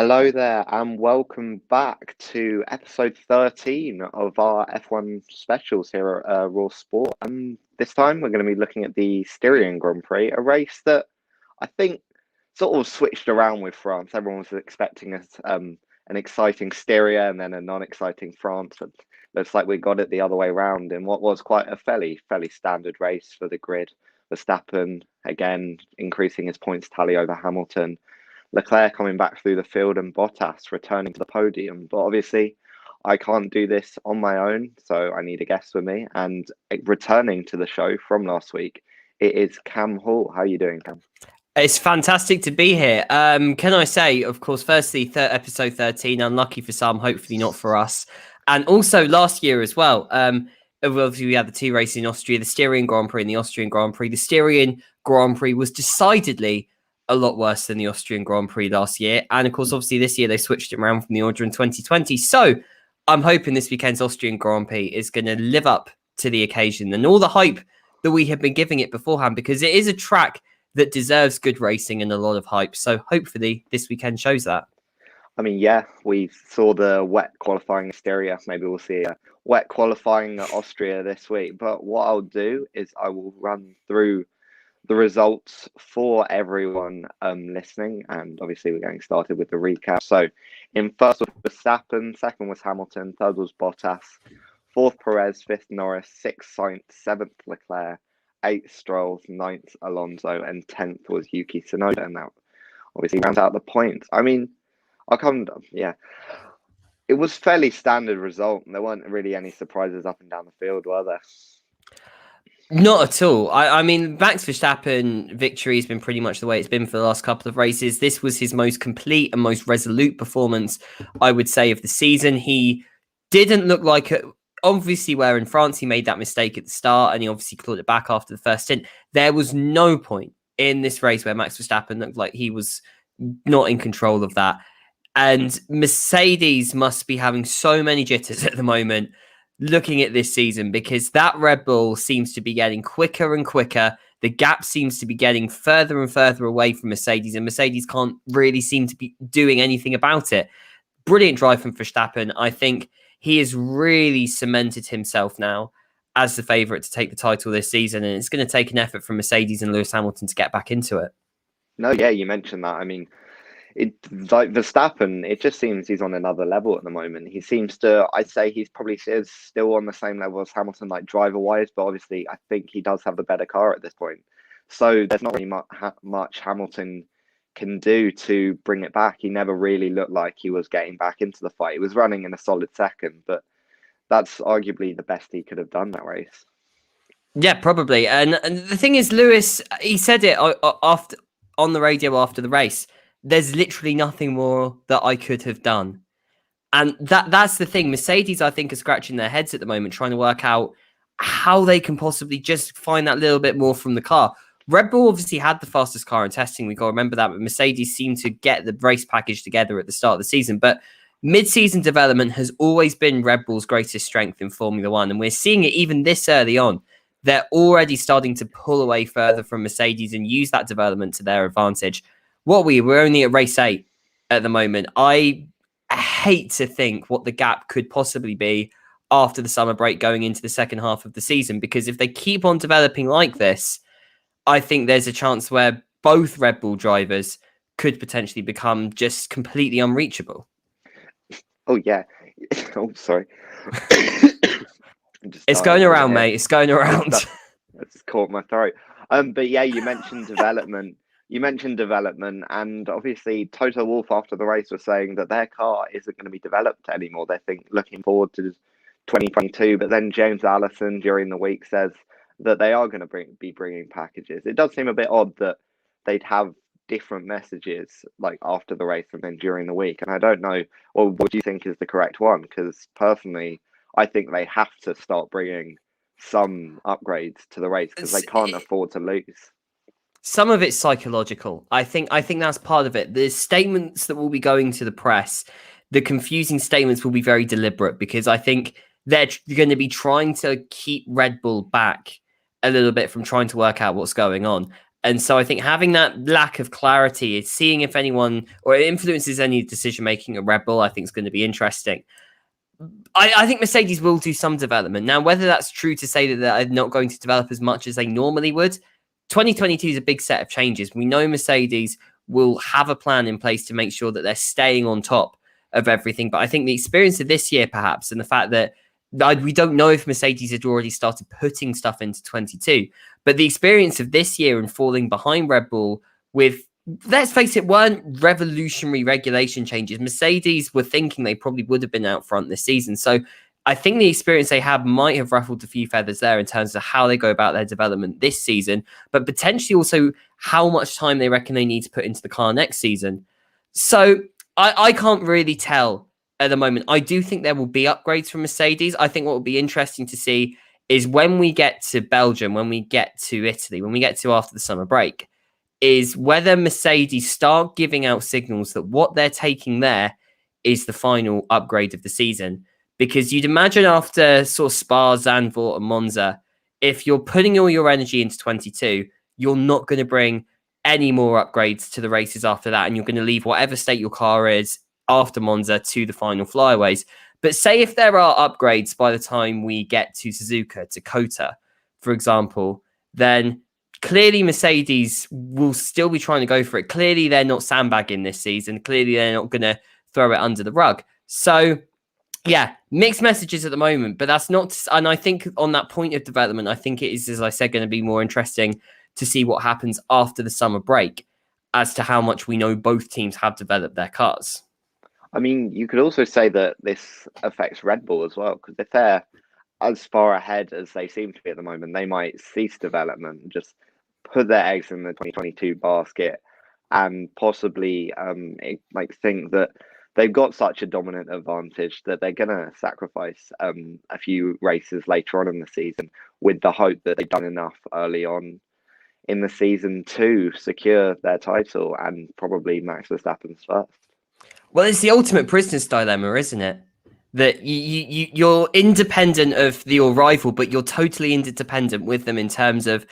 Hello there, and welcome back to episode 13 of our F1 specials here at Raw Sport. And this time we're going to be looking at the Styrian Grand Prix, a race that I think sort of switched around with France. Everyone was expecting an exciting Styria and then a non-exciting France. But looks like we got it the other way around in what was quite a fairly standard race for the grid. Verstappen, again, increasing his points tally over Hamilton. Leclerc coming back through the field and Bottas returning to the podium. But obviously, I can't do this on my own, so I need a guest with me. And returning to the show from last week, it is Cam Hall. How are you doing, Cam? It's fantastic to be here. Can I say, of course, firstly, episode 13, unlucky for some, hopefully not for us. And also last year as well, obviously we had the two races in Austria, the Styrian Grand Prix and the Austrian Grand Prix. The Styrian Grand Prix was decidedly a lot worse than the Austrian Grand Prix last year. And of course, obviously this year they switched it around from the order in 2020. So I'm hoping this weekend's Austrian Grand Prix is going to live up to the occasion and all the hype that we have been giving it beforehand, because it is a track that deserves good racing and a lot of hype. So hopefully this weekend shows that. I mean, yeah, we saw the wet qualifying in Styria. Maybe we'll see a wet qualifying at Austria this week. But what I'll do is I will run through the results for everyone listening, and obviously we're getting started with the recap. So in first was Verstappen, second was Hamilton, third was Bottas, fourth Perez, fifth Norris, sixth Sainz, seventh Leclerc, eighth Stroll, ninth Alonso, and 10th was Yuki Tsunoda. And that obviously rounds out the points. I mean, it was fairly standard result. There weren't really any surprises up and down the field, were there? Not at all. I mean, Max Verstappen victory has been pretty much the way it's been for the last couple of races. This was his most complete and most resolute performance, I would say, of the season. He didn't look like it. Obviously, where in France he made that mistake at the start and he obviously clawed it back after the first stint. There was no point in this race where Max Verstappen looked like he was not in control of that. And Mercedes must be having so many jitters at the moment looking at this season, because that Red Bull seems to be getting quicker and quicker. The gap seems to be getting further and further away from Mercedes, and Mercedes can't really seem to be doing anything about it. Brilliant drive from Verstappen. I think he has really cemented himself now as the favourite to take the title this season, and it's going to take an effort from Mercedes and Lewis Hamilton to get back into it. No, yeah, you mentioned that. I mean, like Verstappen, it just seems he's on another level at the moment. He seems to, I'd say he's probably is still on the same level as Hamilton, like driver-wise, but obviously I think he does have the better car at this point. So there's not really much Hamilton can do to bring it back. He never really looked like he was getting back into the fight. He was running in a solid second, but that's arguably the best he could have done that race. Yeah, probably. And the thing is, Lewis, he said it after on the radio after the race. There's literally nothing more that I could have done. And that's the thing. Mercedes, I think, are scratching their heads at the moment, trying to work out how they can possibly just find that little bit more from the car. Red Bull obviously had the fastest car in testing. We've got to remember that. But Mercedes seemed to get the race package together at the start of the season. But mid-season development has always been Red Bull's greatest strength in Formula One. And we're seeing it even this early on. They're already starting to pull away further from Mercedes and use that development to their advantage. We're only at race 8 at the moment. I hate to think what the gap could possibly be after the summer break going into the second half of the season, because if they keep on developing like this, I think there's a chance where both Red Bull drivers could potentially become just completely unreachable. Oh, yeah. Oh, sorry. It's going around, mate. It's going around. That's caught my throat. But yeah, you mentioned development. And obviously Toto Wolff after the race was saying that their car isn't going to be developed anymore. They're looking forward to 2022. But then James Allison during the week says that they are going to be bringing packages. It does seem a bit odd that they'd have different messages like after the race and then during the week. And I don't know, well, what do you think is the correct one? Because personally, I think they have to start bringing some upgrades to the race because they can't afford to lose. Some of it's psychological. I think that's part of it. The statements that will be going to the press, the confusing statements will be very deliberate, because I think they're going to be trying to keep Red Bull back a little bit from trying to work out what's going on. And so I think having that lack of clarity is seeing if anyone or it influences any decision making at Red Bull, I think is going to be interesting. I think Mercedes will do some development. Now, whether that's true to say that they're not going to develop as much as they normally would, 2022 is a big set of changes. We know Mercedes will have a plan in place to make sure that they're staying on top of everything. But I think the experience of this year, perhaps, and the fact that we don't know if Mercedes had already started putting stuff into 22, but the experience of this year and falling behind Red Bull with, let's face it, weren't revolutionary regulation changes. Mercedes were thinking they probably would have been out front this season. So I think the experience they have might have ruffled a few feathers there in terms of how they go about their development this season, but potentially also how much time they reckon they need to put into the car next season. So I can't really tell at the moment. I do think there will be upgrades from Mercedes. I think what will be interesting to see is when we get to Belgium, when we get to Italy, when we get to after the summer break, is whether Mercedes start giving out signals that what they're taking there is the final upgrade of the season. Because you'd imagine after sort of Spa, Zandvoort and Monza, if you're putting all your energy into 22, you're not going to bring any more upgrades to the races after that. And you're going to leave whatever state your car is after Monza to the final flyaways. But say if there are upgrades by the time we get to Suzuka, to Kota, for example, then clearly Mercedes will still be trying to go for it. Clearly they're not sandbagging this season. Clearly they're not going to throw it under the rug. So yeah, mixed messages at the moment, but that's not, and I think on that point of development, I think it is, as I said, going to be more interesting to see what happens after the summer break as to how much we know both teams have developed their cars. I mean, you could also say that this affects Red Bull as well, because if they're as far ahead as they seem to be at the moment, they might cease development and just put their eggs in the 2022 basket and possibly think that they've got such a dominant advantage that they're going to sacrifice a few races later on in the season with the hope that they've done enough early on in the season to secure their title and probably Max Verstappen's first. Well, it's the ultimate prisoner's dilemma, isn't it? That you're independent of your rival, but you're totally interdependent with them in terms of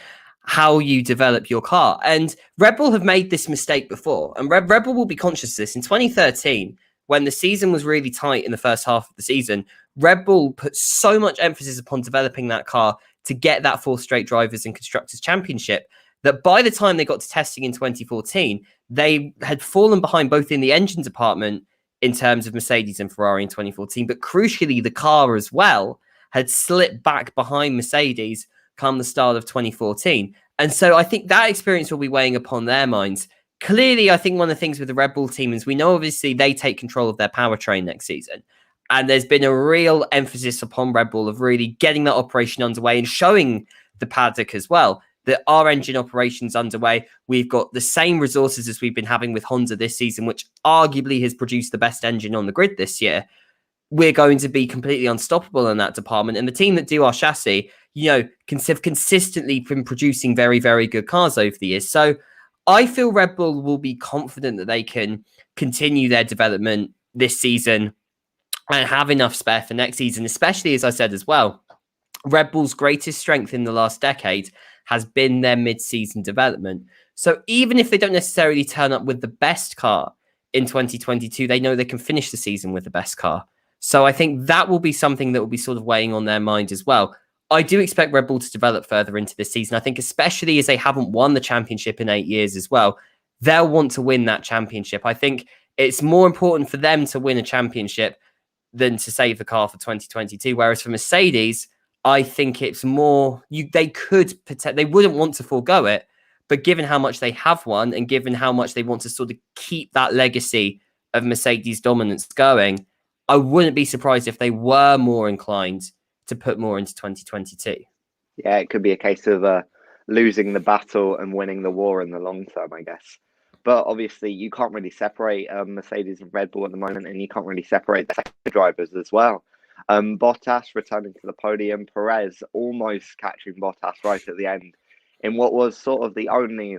how you develop your car. And Red Bull have made this mistake before, and Red Bull will be conscious of this. In 2013, when the season was really tight in the first half of the season, Red Bull put so much emphasis upon developing that car to get that 4th straight Drivers' and Constructors' Championship that by the time they got to testing in 2014, they had fallen behind both in the engine department in terms of Mercedes and Ferrari in 2014, but crucially, the car as well had slipped back behind Mercedes come the start of 2014. And so I think that experience will be weighing upon their minds. Clearly, I think one of the things with the Red Bull team is we know obviously they take control of their powertrain next season. And there's been a real emphasis upon Red Bull of really getting that operation underway and showing the paddock as well that our engine operations underway. We've got the same resources as we've been having with Honda this season, which arguably has produced the best engine on the grid this year. We're going to be completely unstoppable in that department. And the team that do our chassis, have consistently been producing very, very good cars over the years. So I feel Red Bull will be confident that they can continue their development this season and have enough spare for next season, especially, as I said as well, Red Bull's greatest strength in the last decade has been their mid-season development. So even if they don't necessarily turn up with the best car in 2022, they know they can finish the season with the best car. So I think that will be something that will be sort of weighing on their mind as well. I do expect Red Bull to develop further into this season. I think especially as they haven't won the championship in 8 years as well, they'll want to win that championship. I think it's more important for them to win a championship than to save the car for 2022. Whereas for Mercedes, I think it's more, they wouldn't want to forego it, but given how much they have won and given how much they want to sort of keep that legacy of Mercedes dominance going, I wouldn't be surprised if they were more inclined to put more into 2022. Yeah, it could be a case of losing the battle and winning the war in the long term, I guess. But obviously, you can't really separate Mercedes and Red Bull at the moment, and you can't really separate the second drivers as well. Bottas returning to the podium, Perez almost catching Bottas right at the end in what was sort of the only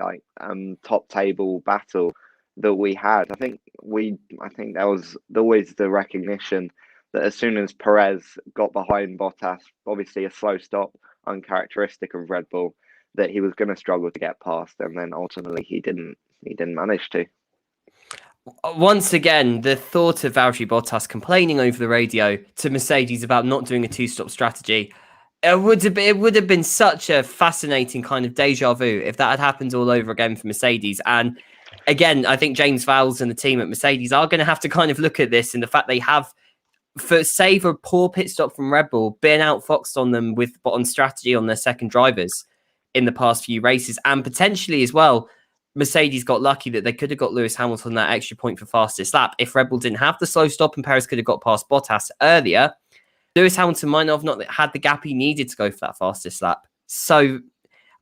top table battle that we had. I think there was always the recognition that as soon as Perez got behind Bottas, obviously a slow stop, uncharacteristic of Red Bull, that he was going to struggle to get past, and then ultimately he didn't manage to. Once again, the thought of Valtteri Bottas complaining over the radio to Mercedes about not doing a two-stop strategy, it would have been such a fascinating kind of deja vu if that had happened all over again for Mercedes. And again, I think James Vowles and the team at Mercedes are going to have to kind of look at this and the fact they have, for a poor pit stop from Red Bull, been outfoxed on them on strategy on their second drivers in the past few races, and potentially as well, Mercedes got lucky that they could have got Lewis Hamilton that extra point for fastest lap. If Red Bull didn't have the slow stop and Perez could have got past Bottas earlier, Lewis Hamilton might have not had the gap he needed to go for that fastest lap. So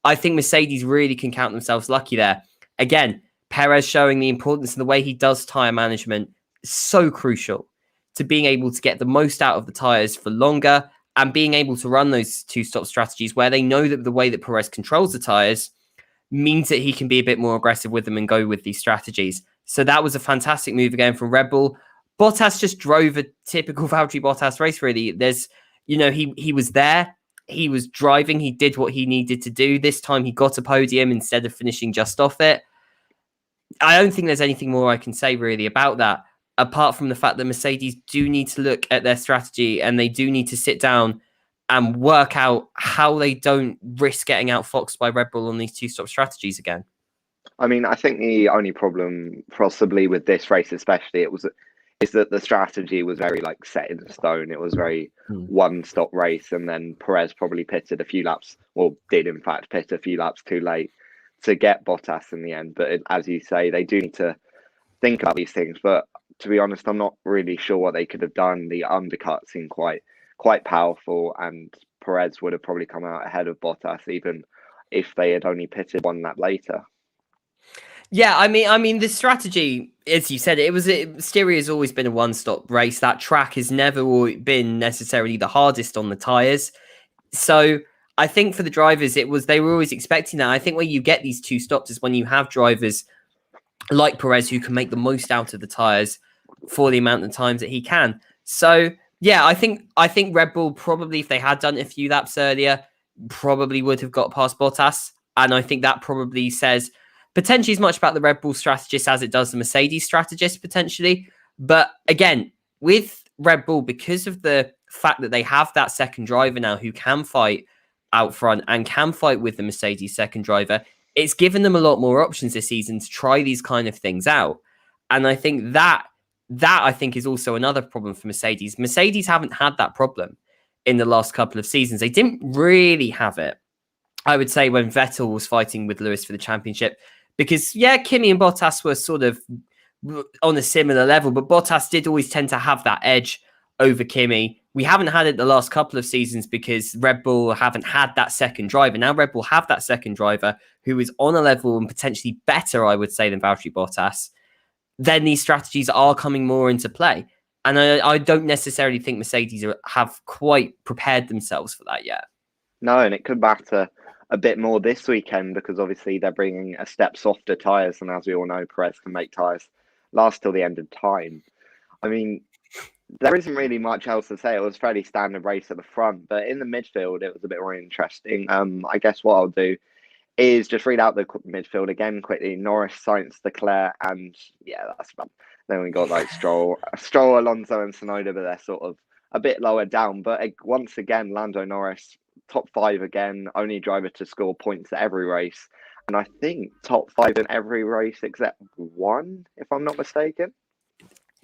I think Mercedes really can count themselves lucky there. Again, Perez showing the importance of the way he does tyre management, so crucial to being able to get the most out of the tyres for longer and being able to run those two-stop strategies where they know that the way that Perez controls the tyres means that he can be a bit more aggressive with them and go with these strategies. So that was a fantastic move again from Red Bull. Bottas just drove a typical Valtteri Bottas race, really. He was there, he was driving, he did what he needed to do. This time he got a podium instead of finishing just off it. I don't think there's anything more I can say really about that, apart from the fact that Mercedes do need to look at their strategy and they do need to sit down and work out how they don't risk getting outfoxed by Red Bull on these two-stop strategies again. I mean, I think the only problem possibly with this race especially is that the strategy was very set in stone. It was very one-stop race, and then Perez probably pitted a few laps, or did in fact pit a few laps too late to get Bottas in the end. But as you say, they do need to think about these things. But to be honest, I'm not really sure what they could have done. The undercut seemed quite powerful, and Perez would have probably come out ahead of Bottas even if they had only pitted one lap later. Yeah, I mean, the strategy, as you said, Styria has always been a one-stop race. That track has never been necessarily the hardest on the tyres. So I think for the drivers, they were always expecting that. I think where you get these two stops is when you have drivers like Perez who can make the most out of the tyres for the amount of times that he can. So yeah, I think Red Bull probably, if they had done it a few laps earlier, probably would have got past Bottas. And I think that probably says potentially as much about the Red Bull strategist as it does the Mercedes strategist potentially. But again, with Red Bull, because of the fact that they have that second driver now who can fight out front and can fight with the Mercedes second driver, it's given them a lot more options this season to try these kind of things out. And I think that I think is also another problem for Mercedes. Mercedes haven't had that problem in the last couple of seasons. They didn't really have it, I would say, when Vettel was fighting with Lewis for the championship. Because, yeah, Kimi and Bottas were sort of on a similar level, but Bottas did always tend to have that edge over Kimi. We haven't had it the last couple of seasons because Red Bull haven't had that second driver. Now Red Bull have that second driver who is on a level and potentially better, I would say, than Valtteri Bottas. Then these strategies are coming more into play. And I don't necessarily think Mercedes have quite prepared themselves for that yet. No, and it could matter a bit more this weekend because obviously they're bringing a step softer tyres, and as we all know, Perez can make tyres last till the end of time. I mean, there isn't really much else to say. It was a fairly standard race at the front, but in the midfield, it was a bit more interesting. I guess what I'll do is just read out the midfield again quickly. Norris, Sainz, Leclerc, and yeah, that's about. Then we got Stroll, Alonso, and Tsunoda, but they're sort of a bit lower down. But once again, Lando Norris, top 5 again, only driver to score points at every race. And I think top 5 in every race except one, if I'm not mistaken.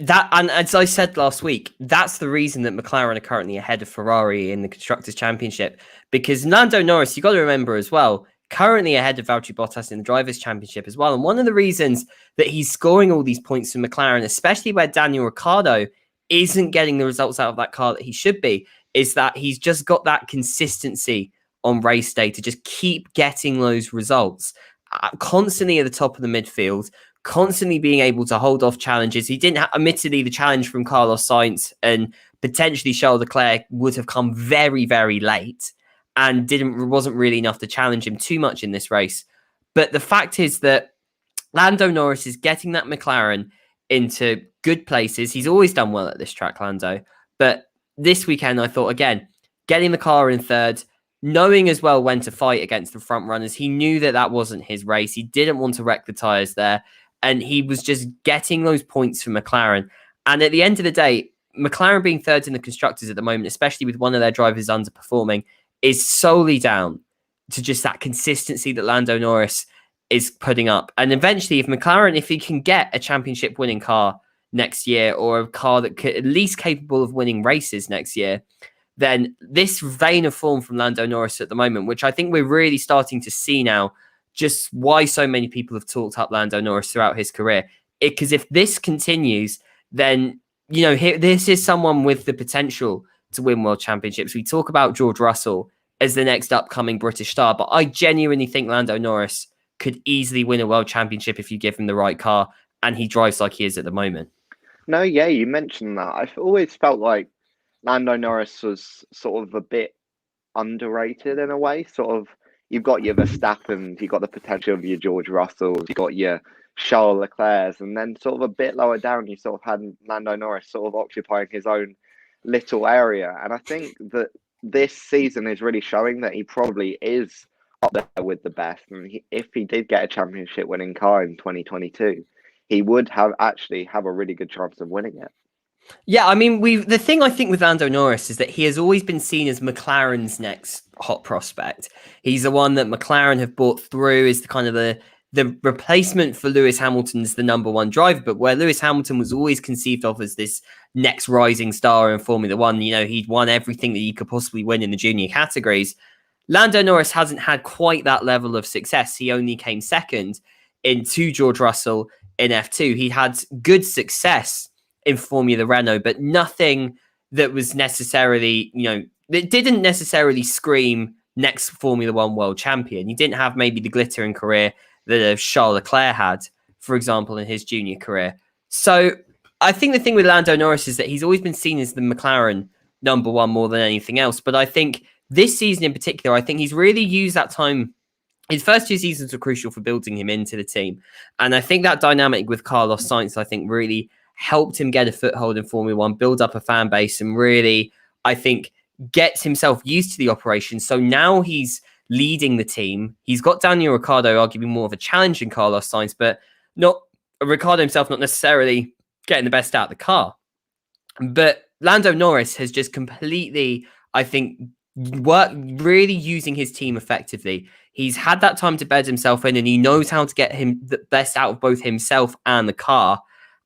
That, and as I said last week, that's the reason that McLaren are currently ahead of Ferrari in the Constructors' Championship. Because Lando Norris, you've got to remember as well, currently ahead of Valtteri Bottas in the Drivers' Championship as well. And one of the reasons that he's scoring all these points for McLaren, especially where Daniel Ricciardo isn't getting the results out of that car that he should be, is that he's just got that consistency on race day to just keep getting those results. Constantly at the top of the midfield, constantly being able to hold off challenges. He didn't have, admittedly, the challenge from Carlos Sainz and potentially Charles Leclerc would have come very, very late and wasn't really enough to challenge him too much in this race. But the fact is that Lando Norris is getting that McLaren into good places. He's always done well at this track, Lando. But this weekend, I thought, again, getting the car in third, knowing as well when to fight against the front runners. He knew that that wasn't his race. He didn't want to wreck the tyres there. And he was just getting those points from McLaren. And at the end of the day, McLaren being third in the constructors at the moment, especially with one of their drivers underperforming, is solely down to just that consistency that Lando Norris is putting up. And eventually, if he can get a championship winning car next year, or a car that could at least capable of winning races next year, then this vein of form from Lando Norris at the moment, which I think we're really starting to see now, just why so many people have talked up Lando Norris throughout his career. Because if this continues, then, this is someone with the potential to win world championships. We talk about George Russell as the next upcoming British star, but I genuinely think Lando Norris could easily win a world championship if you give him the right car, and he drives like he is at the moment. No, yeah, you mentioned that. I've always felt like Lando Norris was sort of a bit underrated in a way. Sort of, you've got your Verstappen, you've got the potential of your George Russells, you've got your Charles Leclerc's, and then sort of a bit lower down, you sort of had Lando Norris sort of occupying his own little area. And I think that this season is really showing that he probably is up there with the best. And if he did get a championship winning car in 2022, he would have a really good chance of winning it. Yeah, I mean, the thing I think with Lando Norris is that he has always been seen as McLaren's next hot prospect. He's the one that McLaren have brought through as the replacement for Lewis Hamilton's the number one driver, but where Lewis Hamilton was always conceived of as this next rising star in Formula One. He'd won everything that he could possibly win in the junior categories. Lando Norris hasn't had quite that level of success. He only came second to George Russell in F2. He had good success in Formula Renault, but nothing that was necessarily, that didn't necessarily scream next Formula One world champion. He didn't have maybe the glittering career that Charles Leclerc had, for example, in his junior career. So I think the thing with Lando Norris is that he's always been seen as the McLaren number one more than anything else. But I think this season in particular, I think he's really used that time. His first 2 seasons were crucial for building him into the team. And I think that dynamic with Carlos Sainz, I think, really helped him get a foothold in Formula One, build up a fan base, and really, I think, gets himself used to the operation. So now he's leading the team. He's got Daniel Ricciardo arguably more of a challenge than Carlos Sainz, but not Ricciardo himself not necessarily getting the best out of the car. But Lando Norris has just completely, I think, worked really using his team effectively. He's had that time to bed himself in, and he knows how to get him the best out of both himself and the car.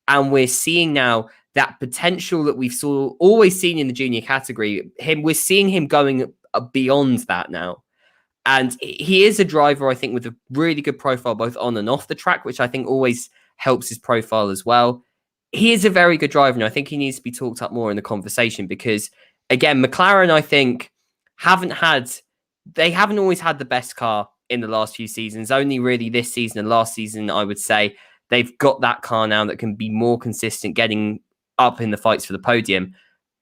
And we're seeing now that potential that we've always seen in the junior category. We're seeing him going beyond that now. And he is a driver, I think, with a really good profile, both on and off the track, which I think always helps his profile as well. He is a very good driver, and I think he needs to be talked up more in the conversation because, again, McLaren, I think, haven't always had the best car in the last few seasons. Only really this season and last season, I would say, they've got that car now that can be more consistent, getting up in the fights for the podium.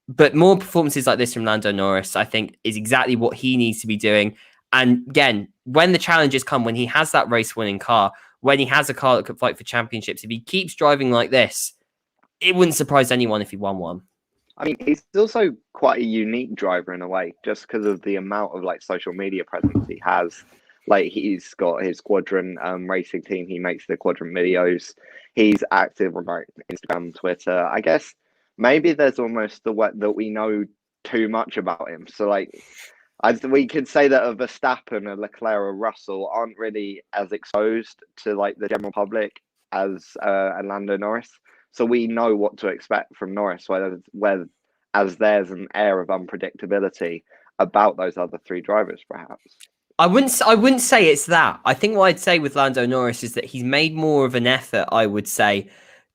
But more performances like this from Lando Norris, I think, is exactly what he needs to be doing. And again, when the challenges come, when he has that race-winning car, when he has a car that could fight for championships, if he keeps driving like this, it wouldn't surprise anyone if he won one. I mean, he's also quite a unique driver in a way, just because of the amount of social media presence he has. He's got his Quadrant racing team. He makes the Quadrant videos. He's active on Instagram, Twitter. I guess maybe there's almost the way that we know too much about him. So we could say that a Verstappen, a Leclerc, a Russell aren't really as exposed to the general public as a Lando Norris. So we know what to expect from Norris, as there's an air of unpredictability about those other 3 drivers, perhaps. I wouldn't say it's that. I think what I'd say with Lando Norris is that he's made more of an effort, I would say,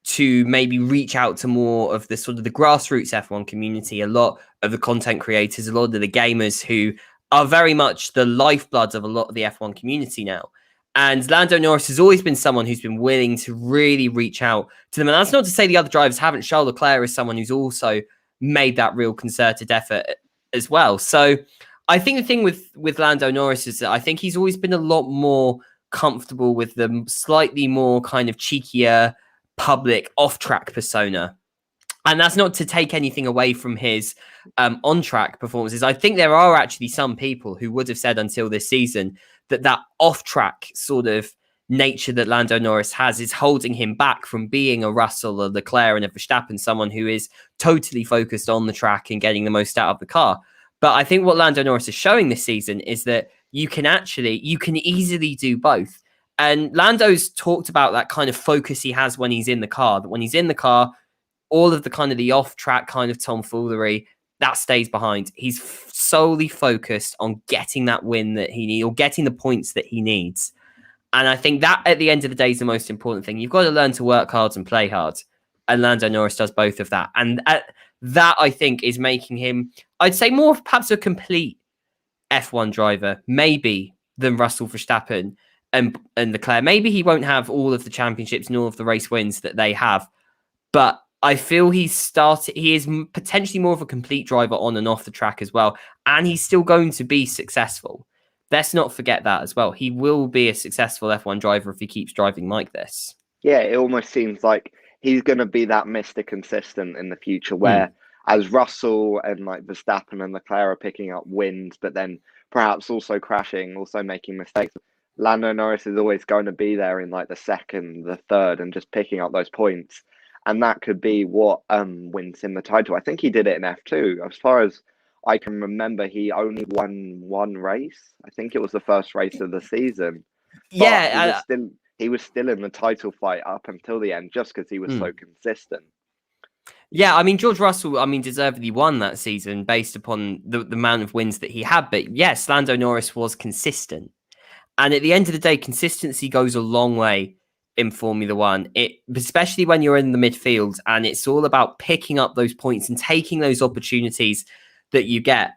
to maybe reach out to more of the sort of the grassroots F1 community, a lot of the content creators, a lot of the gamers who are very much the lifeblood of a lot of the F1 community now. And Lando Norris has always been someone who's been willing to really reach out to them. And that's not to say the other drivers haven't. Charles Leclerc is someone who's also made that real concerted effort as well. So I think the thing with Lando Norris is that I think he's always been a lot more comfortable with the slightly more kind of cheekier public off-track persona And that's not to take anything away from his on-track performances. I think there are actually some people who would have said until this season that off-track sort of nature that Lando Norris has is holding him back from being a Russell, a Leclerc, and a Verstappen, someone who is totally focused on the track and getting the most out of the car. But I think what Lando Norris is showing this season is that you can easily do both. And Lando's talked about that kind of focus he has when he's in the car, that when he's in the car, all of the kind of the off-track kind of tomfoolery, that stays behind. He's solely focused on getting that win that he needs, or getting the points that he needs. And I think that at the end of the day is the most important thing. You've got to learn to work hard and play hard. And Lando Norris does both of that. And that, I think, is making him, I'd say, more perhaps a complete F1 driver, maybe, than Russell, Verstappen and Leclerc. Maybe he won't have all of the championships and all of the race wins that they have. But I feel he is potentially more of a complete driver on and off the track as well. And he's still going to be successful. Let's not forget that as well. He will be a successful F1 driver if he keeps driving like this. Yeah, it almost seems like he's going to be that Mr. Consistent in the future where as Russell and like Verstappen and Leclerc are picking up wins, but then perhaps also crashing, also making mistakes. Lando Norris is always going to be there in like the second, the third, and just picking up those points. And that could be what wins him the title. I think he did it in F2. As far as I can remember, he only won one race. I think it was the first race of the season. Yeah, he was still in the title fight up until the end, just because he was so consistent. Yeah, I mean, George Russell, deservedly won that season based upon the amount of wins that he had. But yes, Lando Norris was consistent. And at the end of the day, consistency goes a long way in Formula One, especially when you're in the midfield, and it's all about picking up those points and taking those opportunities that you get.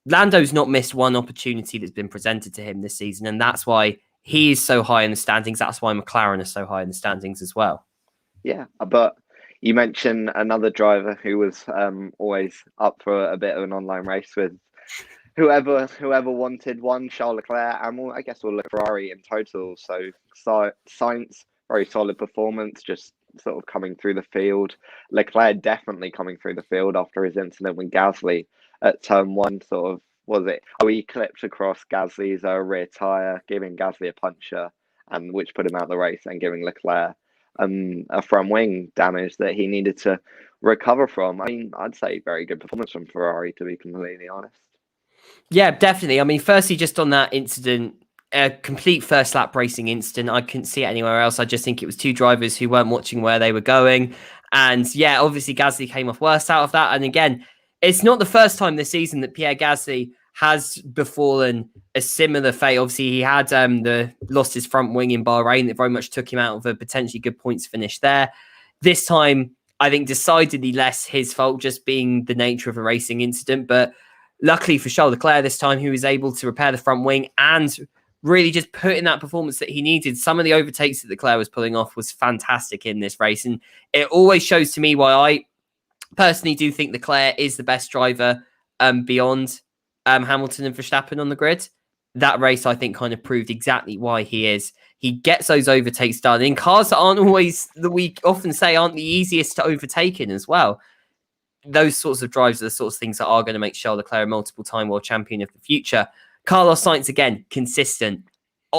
Lando's not missed one opportunity that's been presented to him this season, and that's why he is so high in the standings. That's why McLaren is so high in the standings as well. Yeah, but you mentioned another driver who was always up for a bit of an online race with whoever wanted one, Charles Leclerc, and I guess we'll look at Ferrari in total. So Sainz, very solid performance, just sort of coming through the field. Leclerc definitely coming through the field after his incident with Gasly at turn one, sort of, he clipped across Gasly's rear tyre, giving Gasly a puncture, and which put him out of the race, and giving Leclerc a front wing damage that he needed to recover from. I mean, I'd say very good performance from Ferrari, to be completely honest. Yeah, definitely. I mean, firstly, just on that incident, a complete first lap racing incident. I couldn't see it anywhere else. I just think it was two drivers who weren't watching where they were going. And yeah, obviously Gasly came off worst out of that. And again, it's not the first time this season that Pierre Gasly has befallen a similar fate. Obviously, he had lost his front wing in Bahrain that very much took him out of a potentially good points finish there. This time, I think decidedly less his fault, just being the nature of a racing incident. But luckily for Charles Leclerc this time, he was able to repair the front wing and really just put in that performance that he needed. Some of the overtakes that Leclerc was pulling off was fantastic in this race. And it always shows to me why I personally do think Leclerc is the best driver beyond Hamilton and Verstappen on the grid. That race, I think, kind of proved exactly why he is. He gets those overtakes done in cars that aren't always, that we often say aren't the easiest to overtake in as well. Those sorts of drives are the sorts of things that are going to make Charles Leclerc a multiple-time world champion of the future. Carlos Sainz, again, consistent,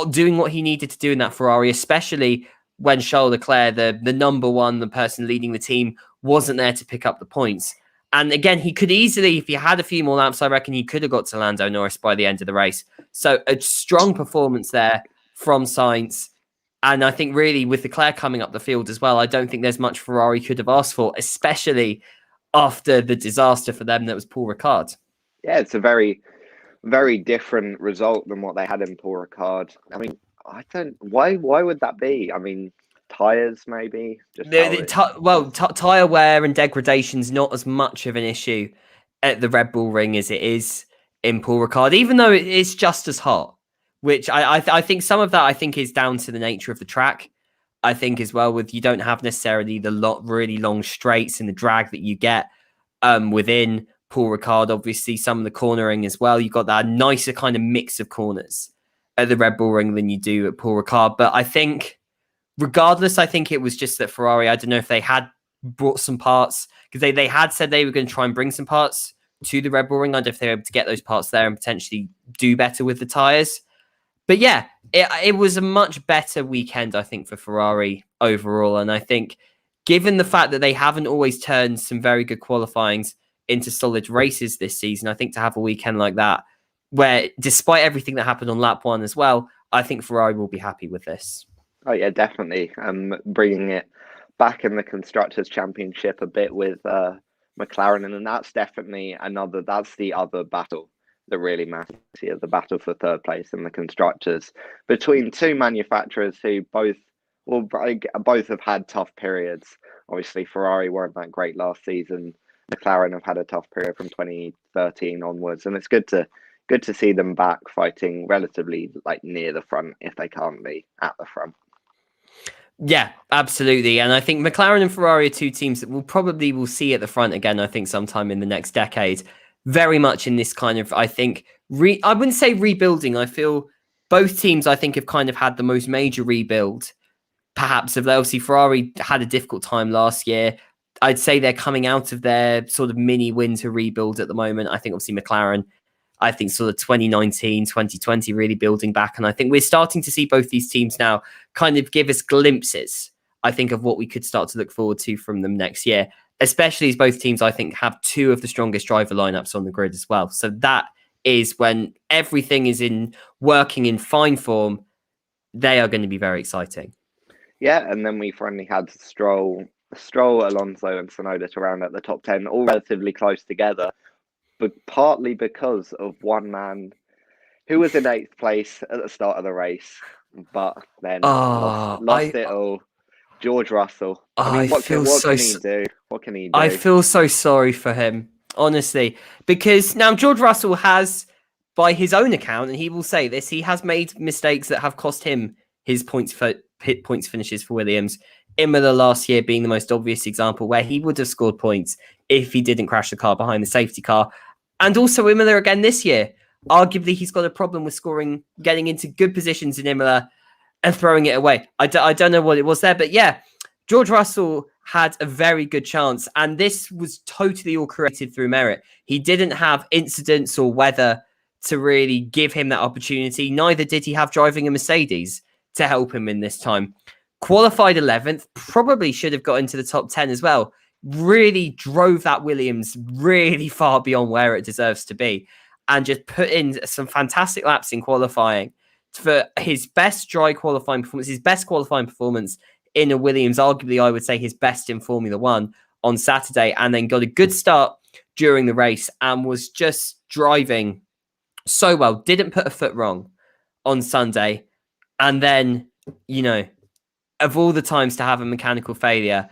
doing what he needed to do in that Ferrari, especially when Charles Leclerc, the number one, the person leading the team, wasn't there to pick up the points. And again, he could easily, if he had a few more laps, I reckon he could have got to Lando Norris by the end of the race. So a strong performance there from Sainz. And I think really with Leclerc coming up the field as well, I don't think there's much Ferrari could have asked for, especially after the disaster for them that was Paul Ricard. Yeah, it's a very, very different result than what they had in Paul Ricard. I mean, why would that be? I mean, tyres maybe? Tyre wear and degradation's not as much of an issue at the Red Bull Ring as it is in Paul Ricard, even though it's just as hot, which I think some of that I think is down to the nature of the track. I think as well with you don't have necessarily the really long straights and the drag that you get within Paul Ricard. Obviously, some of the cornering as well. You've got that nicer kind of mix of corners at the Red Bull Ring than you do at Paul Ricard. But I think regardless, I think it was just that Ferrari, I don't know if they had brought some parts, because they had said they were going to try and bring some parts to the Red Bull Ring. I don't know if they were able to get those parts there and potentially do better with the tyres. But yeah, it was a much better weekend, I think, for Ferrari overall. And I think, given the fact that they haven't always turned some very good qualifyings into solid races this season, I think to have a weekend like that, where despite everything that happened on lap 1 as well, I think Ferrari will be happy with this. Oh yeah, definitely. Bringing it back in the Constructors' Championship a bit with McLaren, and that's definitely that's the other battle that really matters here, the battle for third place in the Constructors, between two manufacturers who both have had tough periods. Obviously, Ferrari weren't that great last season. McLaren have had a tough period from 2013 onwards, and it's good to see them back fighting relatively like near the front if they can't be at the front. Yeah, absolutely. And I think McLaren and Ferrari are two teams that we'll see at the front again, I think, sometime in the next decade. Very much in this kind of, I think, I wouldn't say rebuilding. I feel both teams, I think, have kind of had the most major rebuild, perhaps. Obviously, Ferrari had a difficult time last year. I'd say they're coming out of their sort of mini winter rebuild at the moment. I think, obviously, McLaren, I think sort of 2019, 2020 really building back. And I think we're starting to see both these teams now kind of give us glimpses, I think, of what we could start to look forward to from them next year, especially as both teams, I think, have two of the strongest driver lineups on the grid as well. So that is when everything is working in fine form. They are going to be very exciting. Yeah, and then we finally had Stroll, Alonso and Tsunoda to round at the top 10, all relatively close together, but partly because of one man who was in 8th place at the start of the race, but then lost it all. George Russell. I mean, what can he do? What can he do? I feel so sorry for him, honestly, because now George Russell has, by his own account, and he will say this, he has made mistakes that have cost him his points finishes for Williams. Imola last year being the most obvious example, where he would have scored points if he didn't crash the car behind the safety car. And also Imola again this year. Arguably, he's got a problem with getting into good positions in Imola and throwing it away. I don't know what it was there, but yeah, George Russell had a very good chance, and this was totally all created through merit. He didn't have incidents or weather to really give him that opportunity. Neither did he have driving a Mercedes to help him in this time. Qualified 11th, probably should have got into the top 10 as well. Really drove that Williams really far beyond where it deserves to be, and just put in some fantastic laps in qualifying for his best dry qualifying performance, his best qualifying performance in a Williams, arguably I would say his best in Formula One on Saturday, and then got a good start during the race and was just driving so well, didn't put a foot wrong on Sunday. And then, of all the times to have a mechanical failure,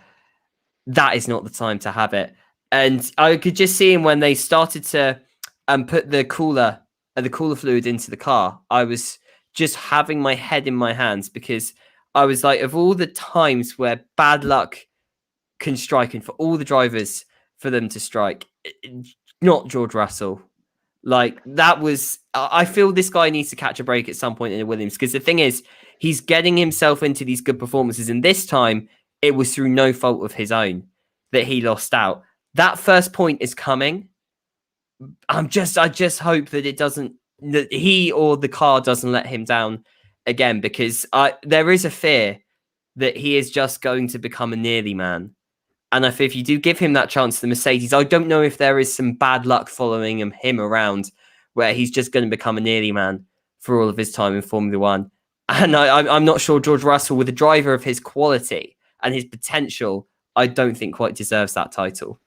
that is not the time to have it. And I could just see him when they started to put the cooler fluid into the car. I was just having my head in my hands, because I was like, of all the times where bad luck can strike, and for all the drivers for them to strike, not George Russell. Like, that was, I feel this guy needs to catch a break at some point in a Williams, because the thing is, he's getting himself into these good performances, and this time it was through no fault of his own that he lost out. That first point is coming. I just hope that that he or the car doesn't let him down again, because there is a fear that he is just going to become a nearly man. And if you do give him that chance, the Mercedes, I don't know if there is some bad luck following him around, where he's just going to become a nearly man for all of his time in Formula One. And I'm not sure George Russell, with a driver of his quality and his potential, I don't think quite deserves that title.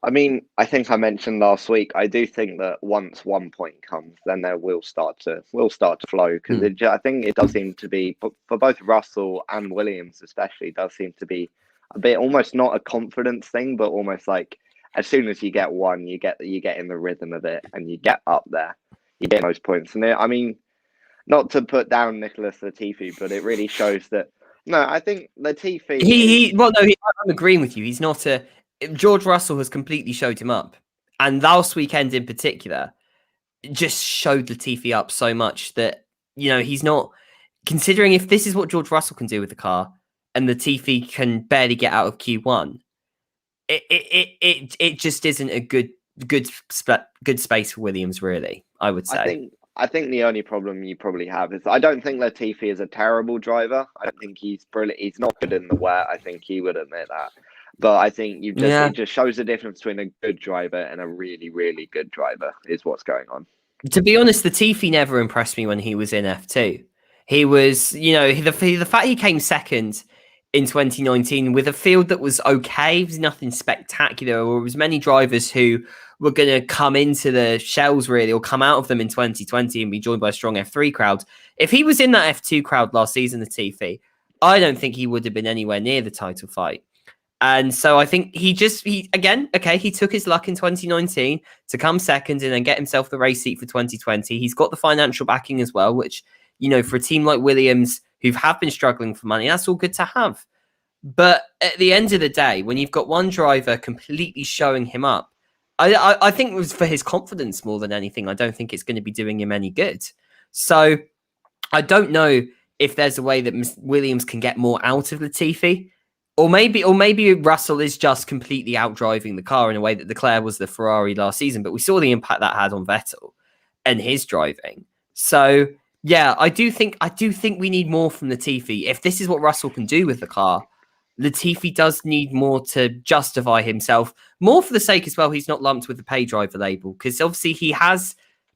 I mean, I think I mentioned last week, I do think that once 1 point comes, then there will start to flow, because I think it does seem to be, for both Russell and Williams especially, does seem to be a bit almost not a confidence thing, but almost like as soon as you get one, you get in the rhythm of it, and you get up there, you get those points. And I mean, not to put down Nicholas Latifi, but it really shows that. No, I think Latifi. I'm agreeing with you. He's not a. George Russell has completely showed him up, and last weekend in particular just showed Latifi up so much that he's not, considering if this is what George Russell can do with the car, and Latifi can barely get out of Q1. it just isn't a good space for Williams, really, I would say. I think the only problem you probably have is I don't think Latifi is a terrible driver. I don't think he's brilliant. He's not good in the wet. I think he would admit that. But I think it just shows the difference between a good driver and a really, really good driver is what's going on. To be honest, Latifi never impressed me when he was in F2. He was, the fact he came second in 2019 with a field that was okay, it was nothing spectacular. There was many drivers who were going to come into the shells, really, or come out of them in 2020 and be joined by a strong F3 crowd. If he was in that F2 crowd last season, Latifi, I don't think he would have been anywhere near the title fight. And so I think he took his luck in 2019 to come second and then get himself the race seat for 2020. He's got the financial backing as well, which, for a team like Williams, who have been struggling for money, that's all good to have. But at the end of the day, when you've got one driver completely showing him up, I think it was for his confidence more than anything. I don't think it's going to be doing him any good. So I don't know if there's a way that Williams can get more out of Latifi. Or maybe Russell is just completely outdriving the car in a way that Leclerc was the Ferrari last season, but we saw the impact that had on Vettel and his driving. So yeah, I do think we need more from Latifi. If this is what Russell can do with the car, Latifi does need more to justify himself, more for the sake as well he's not lumped with the pay driver label, because obviously he has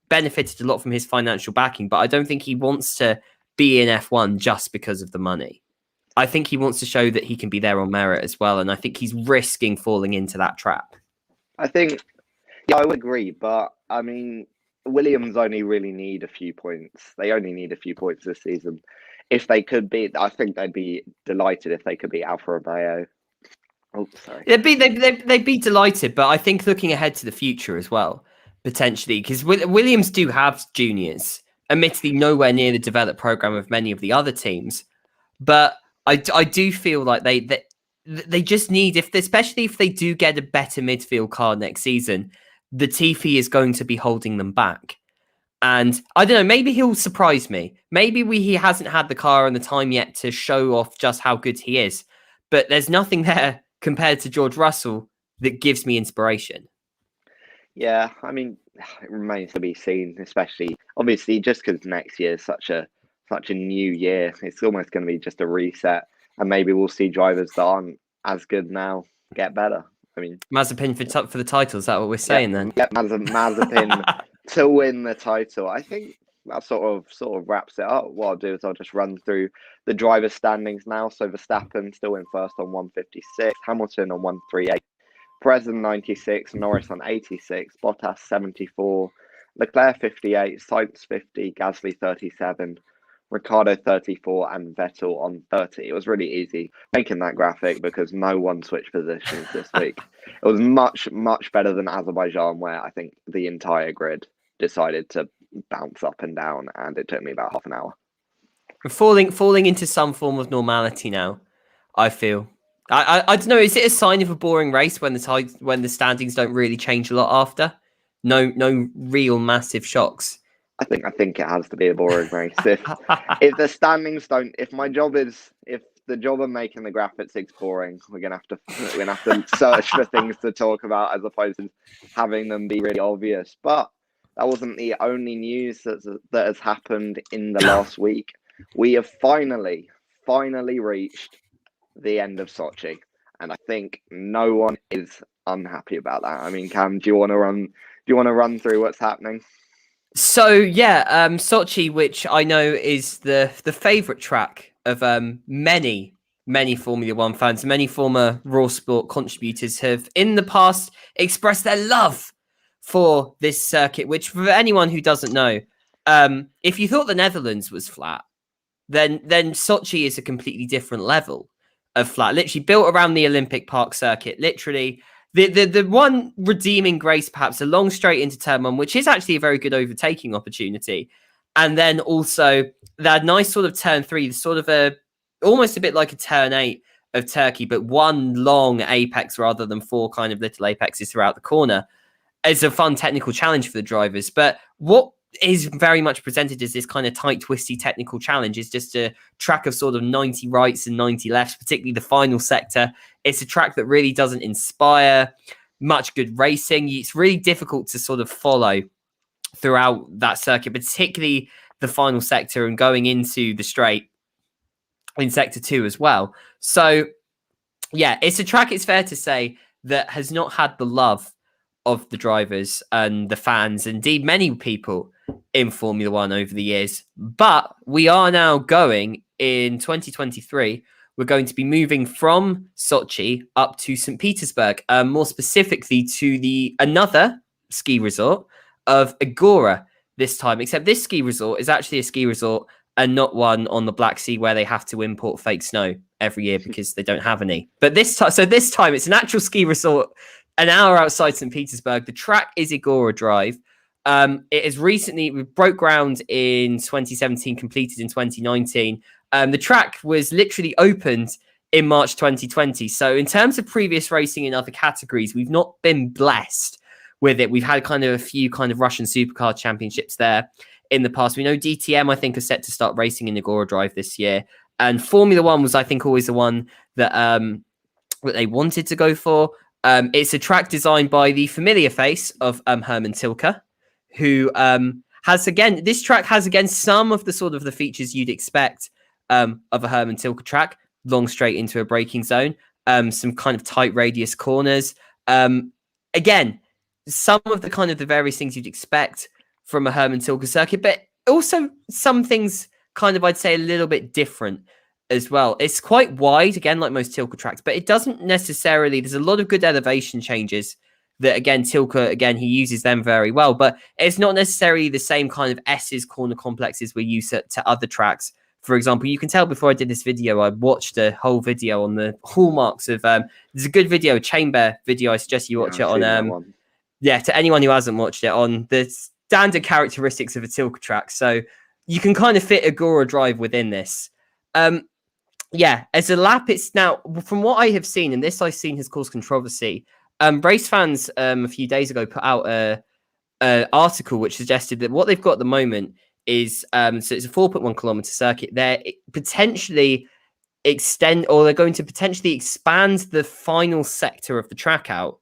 benefited a lot from his financial backing, but I don't think he wants to be in F1 just because of the money. I think he wants to show that he can be there on merit as well, and I think he's risking falling into that trap. I think, yeah, I would agree, but I mean, Williams only really need a few points. They only need a few points this season. If they could be, I think they'd be delighted if they could be Alfa Romeo. Oh, sorry. They'd be delighted, but I think looking ahead to the future as well, potentially, because Williams do have juniors, admittedly nowhere near the developed program of many of the other teams, but I do feel like they just need, especially if they do get a better midfield car next season, the Latifi is going to be holding them back. And I don't know, maybe he'll surprise me. Maybe he hasn't had the car and the time yet to show off just how good he is. But there's nothing there compared to George Russell that gives me inspiration. Yeah, I mean, it remains to be seen, especially, obviously, just because next year is such a new year. It's almost going to be just a reset, and maybe we'll see drivers that aren't as good now get better. I mean, Mazepin for the title, is that what we're saying then? Yeah, Mazepin to win the title. I think that sort of wraps it up. What I'll do is I'll just run through the driver standings now. So Verstappen still in first on 156, Hamilton on 138, Perez on 96, Norris on 86, Bottas 74, Leclerc 58, Sainz 50, Gasly 37, Ricciardo 34, and Vettel on 30. It was really easy making that graphic because no one switched positions this week. It was much, much better than Azerbaijan, where I think the entire grid decided to bounce up and down, and it took me about half an hour. We're falling into some form of normality now, I feel. I don't know, is it a sign of a boring race when the standings don't really change a lot after? No real massive shocks. I think it has to be a boring race. If the standings don't, if the job of making the graphics boring, we're gonna have to search for things to talk about as opposed to having them be really obvious. But that wasn't the only news that has happened in the last week. We have finally reached the end of Sochi, and I think no one is unhappy about that. I mean, Cam, do you want to run through what's happening? So yeah, Sochi, which I know is the favourite track of many Formula One fans, many former Raw Sport contributors have in the past expressed their love for this circuit. Which, for anyone who doesn't know, if you thought the Netherlands was flat, then Sochi is a completely different level of flat. Literally built around the Olympic Park circuit. Literally. The one redeeming grace, perhaps, a long straight into turn one, which is actually a very good overtaking opportunity. And then also that nice sort of turn three, sort of almost a bit like a turn 8 of Turkey, but one long apex rather than 4 kind of little apexes throughout the corner, is a fun technical challenge for the drivers. But what is very much presented as this kind of tight, twisty technical challenge. It's just a track of sort of 90 rights and 90 lefts, particularly the final sector. It's a track that really doesn't inspire much good racing. It's really difficult to sort of follow throughout that circuit, particularly the final sector and going into the straight in sector 2 as well. So yeah, it's a track, it's fair to say, that has not had the love of the drivers and the fans, indeed many people in Formula One over the years. But we are now going in 2023. We're going to be moving from Sochi up to St. Petersburg, more specifically to another ski resort of Igora this time. Except this ski resort is actually a ski resort and not one on the Black Sea where they have to import fake snow every year because they don't have any. But this time it's an actual ski resort an hour outside St. Petersburg. The track is Igora Drive. It has recently broke ground in 2017, completed in 2019. The track was literally opened in March 2020. So in terms of previous racing in other categories, we've not been blessed with it. We've had kind of a few kind of Russian supercar championships there in the past. We know DTM, I think, are set to start racing in Igora Drive this year. And Formula One was, I think, always the one that they wanted to go for. It's a track designed by the familiar face of Hermann Tilke, who this track has again some of the sort of the features you'd expect of a Hermann Tilke track, long straight into a braking zone, some kind of tight radius corners. Again, some of the kind of the various things you'd expect from a Hermann Tilke circuit, but also some things kind of, I'd say, a little bit different as well. It's quite wide, again, like most Tilke tracks, but it doesn't necessarily, there's a lot of good elevation changes that, again, Tilke, again, he uses them very well, but it's not necessarily the same kind of S's corner complexes we're used to other tracks. For example, you can tell before I did this video, I watched a whole video on the hallmarks of, there's a good video, a chamber video, I suggest you watch it on, to anyone who hasn't watched it, on the standard characteristics of a Tilke track. So you can kind of fit Igora Drive within this. As a lap, it's now, from what I have seen, and this I've seen has caused controversy, race fans a few days ago put out an article which suggested that what they've got at the moment is, so it's a 4.1 kilometer circuit. They're potentially they're going to potentially expand the final sector of the track out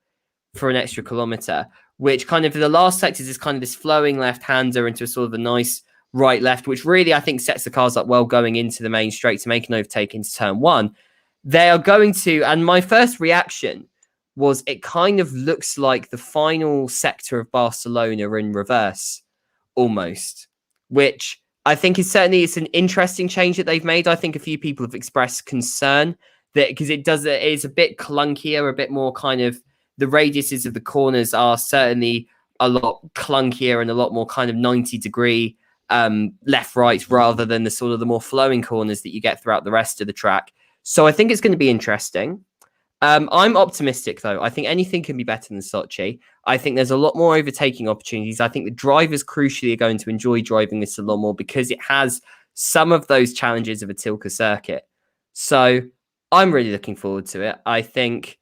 for an extra kilometer, which kind of, the last sector is kind of this flowing left-hander into a sort of a nice right-left, which really, I think, sets the cars up well going into the main straight to make an overtake into turn 1. They are going to, and my first reaction was it kind of looks like the final sector of Barcelona in reverse, almost, which I think is certainly, it's an interesting change that they've made. I think a few people have expressed concern that, because it is a bit clunkier, a bit more kind of, the radiuses of the corners are certainly a lot clunkier and a lot more kind of 90-degree left right rather than the sort of the more flowing corners that you get throughout the rest of the track. So I think it's going to be interesting. I'm optimistic though. I think anything can be better than Sochi. I think there's a lot more overtaking opportunities. I think the drivers crucially are going to enjoy driving this a lot more because it has some of those challenges of a Tilke circuit. So I'm really looking forward to it. I think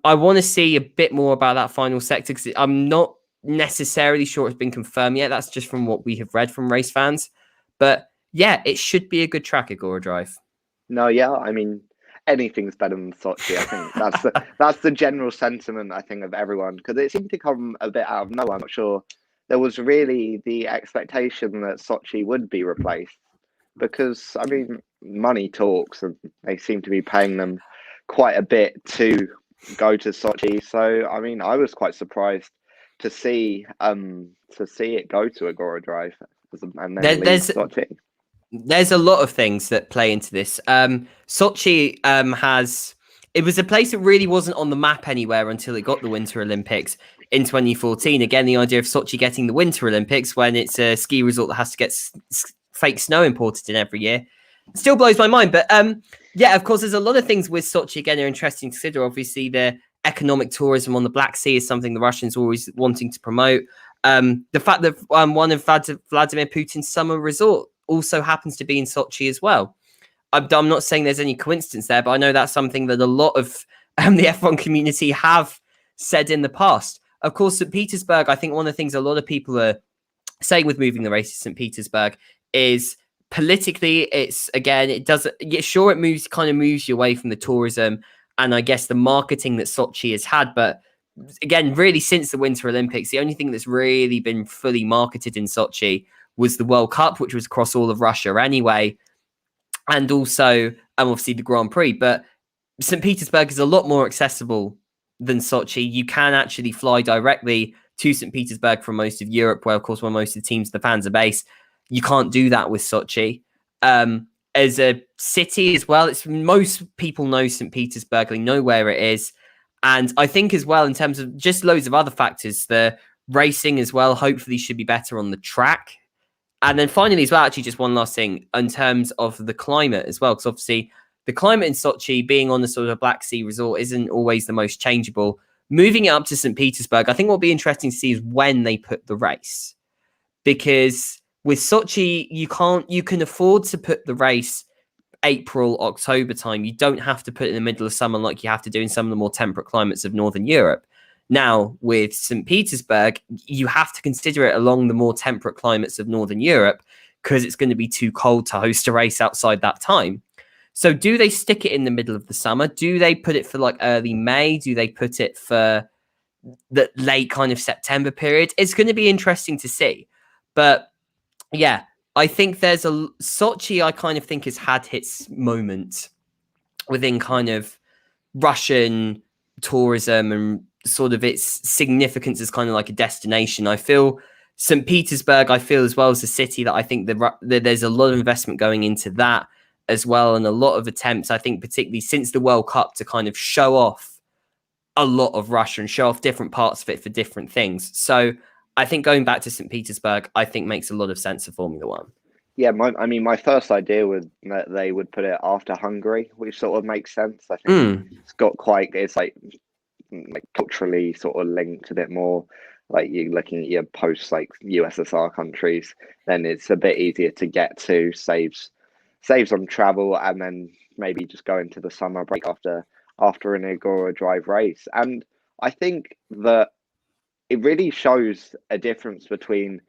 I want to see a bit more about that final sector because I'm not necessarily sure it's been confirmed yet. That's just from what we have read from race fans. But yeah, it should be a good track, Igora Drive. No, yeah, I mean, anything's better than Sochi. I think that's the general sentiment, I think, of everyone, because it seemed to come a bit out of nowhere. I'm not sure there was really the expectation that Sochi would be replaced, because I mean, money talks, and they seem to be paying them quite a bit to go to Sochi. So I mean, I was quite surprised to see it go to Igora Drive and then leave Sochi. There's a lot of things that play into this. Sochi it was a place that really wasn't on the map anywhere until it got the Winter Olympics in 2014. Again, the idea of Sochi getting the Winter Olympics when it's a ski resort that has to get fake snow imported in every year still blows my mind. But yeah, of course, there's a lot of things with Sochi, again, are interesting to consider. Obviously, the economic tourism on the Black Sea is something the Russians are always wanting to promote. The fact that one of Vladimir Putin's summer resort also happens to be in Sochi as well. I'm not saying there's any coincidence there, but I know that's something that a lot of the F1 community have said in the past. Of course, St. Petersburg, I think one of the things a lot of people are saying with moving the race to St. Petersburg is politically, it's again, it doesn't, yeah, sure, it kind of moves you away from the tourism and I guess the marketing that Sochi has had. But again, really, since the Winter Olympics, the only thing that's really been fully marketed in Sochi was the World Cup, which was across all of Russia anyway, and also obviously the Grand Prix. But St. Petersburg is a lot more accessible than Sochi. You can actually fly directly to St. Petersburg from most of Europe, where, of course, where most of the teams, the fans are based. You can't do that with Sochi. As a city as well, it's most people know St. Petersburg, they know where it is. And I think as well, in terms of just loads of other factors, the racing as well, hopefully should be better on the track. And then finally as well, actually just one last thing in terms of the climate as well, because obviously the climate in Sochi, being on the sort of Black Sea resort, isn't always the most changeable. Moving it up to St. Petersburg, I think what will be interesting to see is when they put the race. Because with Sochi, you can afford to put the race April, October time. You don't have to put it in the middle of summer like you have to do in some of the more temperate climates of Northern Europe. Now, with St. Petersburg, you have to consider it along the more temperate climates of Northern Europe because it's going to be too cold to host a race outside that time. So do they stick it in the middle of the summer? Do they put it for like early May? Do they put it for the late kind of September period? It's going to be interesting to see. But yeah, I think there's Sochi, I kind of think has had its moment within kind of Russian tourism and sort of its significance as kind of like a destination. I feel St. Petersburg, I feel as well as a city that I think there's a lot of investment going into that as well. And a lot of attempts, I think, particularly since the World Cup, to kind of show off a lot of Russia and show off different parts of it for different things. So I think going back to St. Petersburg, I think makes a lot of sense for Formula One. Yeah, my first idea was that they would put it after Hungary, which sort of makes sense. I think it's like culturally sort of linked a bit more. Like you're looking at your post like USSR countries, then it's a bit easier to get to, saves on travel, and then maybe just go into the summer break after an Igora Drive race. And I think that it really shows a difference between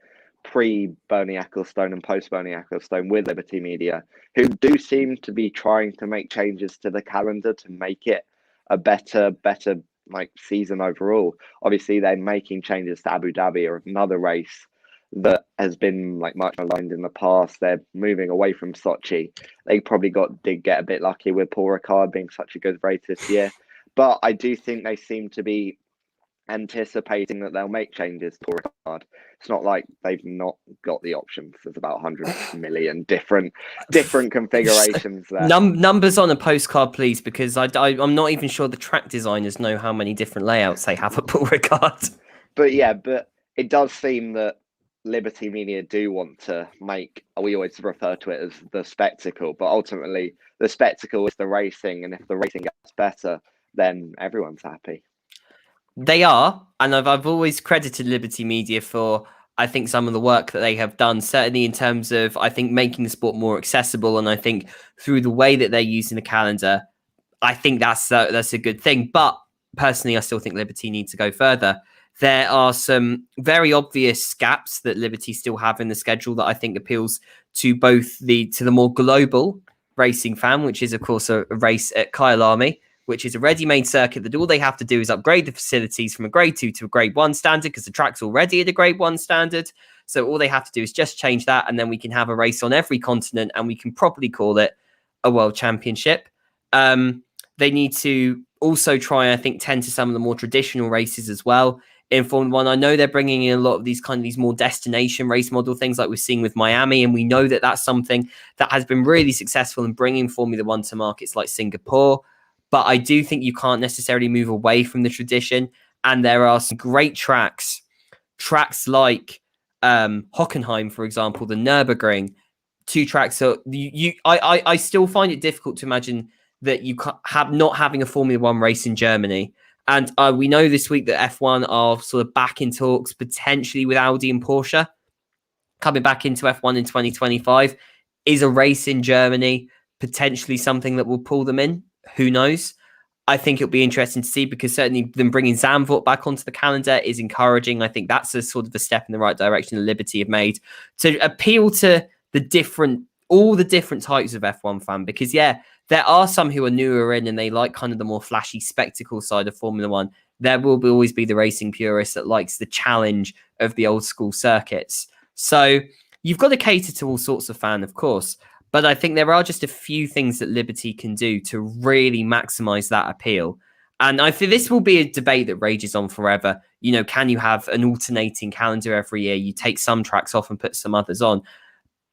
pre-Bernie Ecclestone and post-Bernie Ecclestone with Liberty Media, who do seem to be trying to make changes to the calendar to make it a better like season overall. Obviously, they're making changes to Abu Dhabi, or another race that has been like much aligned in the past. They're moving away from Sochi. They probably did get a bit lucky with Paul Ricard being such a good race this year. But I do think they seem to be anticipating that they'll make changes to Ricard. It's not like they've not got the options. There's about 100 million different configurations there. Numbers on a postcard, please, because I'm not even sure the track designers know how many different layouts they have at Paul Ricard. But it does seem that Liberty Media do want to make, we always refer to it as the spectacle, but ultimately the spectacle is the racing, and if the racing gets better, then everyone's happy. They are, and I've always credited Liberty Media for, I think, some of the work that they have done, certainly in terms of, I think, making the sport more accessible, and I think through the way that they're using the calendar, I think that's a good thing. But personally, I still think Liberty needs to go further. There are some very obvious gaps that Liberty still have in the schedule that I think appeals to both the more global racing fan, which is, of course, a race at Kyalami, which is a ready-made circuit that all they have to do is upgrade the facilities from a grade 2 to a grade 1 standard, because the track's already at a grade 1 standard. So all they have to do is just change that, and then we can have a race on every continent, and we can properly call it a world championship. They need to also try, I think, tend to some of the more traditional races as well in Formula One. I know they're bringing in a lot of these more destination race model things like we're seeing with Miami, and we know that that's something that has been really successful in bringing Formula One to markets like Singapore. But I do think you can't necessarily move away from the tradition. And there are some great tracks like Hockenheim, for example, the Nürburgring, two tracks. So I still find it difficult to imagine that you have not having a Formula One race in Germany. And we know this week that F1 are sort of back in talks potentially with Audi and Porsche coming back into F1 in 2025. Is a race in Germany potentially something that will pull them in? Who knows? I think it'll be interesting to see, because certainly them bringing Zandvoort back onto the calendar is encouraging. I think that's a sort of a step in the right direction that Liberty have made to appeal to all the different types of F1 fan, because there are some who are newer in and they like kind of the more flashy spectacle side of Formula One. There will always be the racing purist that likes the challenge of the old school circuits. So you've got to cater to all sorts of fan, of course. But I think there are just a few things that Liberty can do to really maximize that appeal. And I think this will be a debate that rages on forever. Can you have an alternating calendar every year? You take some tracks off and put some others on.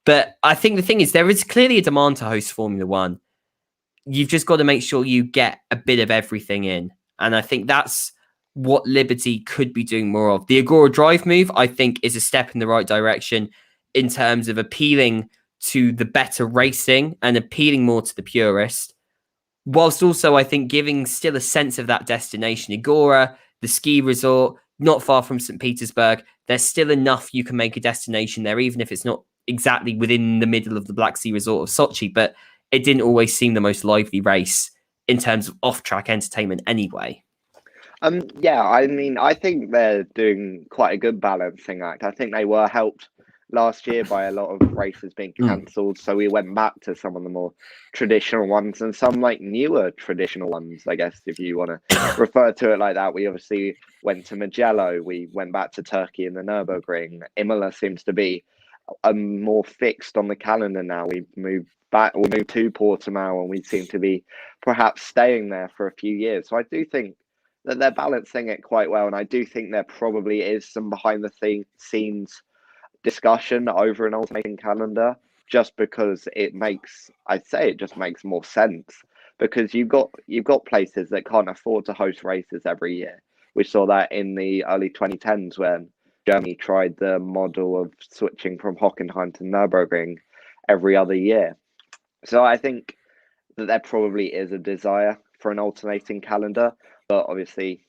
But I think the thing is, there is clearly a demand to host Formula One. You've just got to make sure you get a bit of everything in. And I think that's what Liberty could be doing more of. The Agora Drive move, I think, is a step in the right direction in terms of appealing to the better racing and appealing more to the purist, whilst also, I think, giving still a sense of that destination. Igora, the ski resort, not far from St. Petersburg, there's still enough you can make a destination there, even if it's not exactly within the middle of the Black Sea resort of Sochi, but it didn't always seem the most lively race in terms of off-track entertainment anyway. I think they're doing quite a good balancing act. I think they were helped last year by a lot of races being cancelled, so we went back to some of the more traditional ones and some like newer traditional ones, I guess, if you want to refer to it like that. We obviously went to Mugello, we went back to Turkey and the Nürburgring. Imola seems to be more fixed on the calendar now. We moved to Portimao, and we seem to be perhaps staying there for a few years. So I do think that they're balancing it quite well, and I do think there probably is some behind the scenes discussion over an alternating calendar, just because it makes more sense, because you've got places that can't afford to host races every year. We saw that in the early 2010s when Germany tried the model of switching from Hockenheim to Nürburgring every other year. So I think that there probably is a desire for an alternating calendar. But obviously,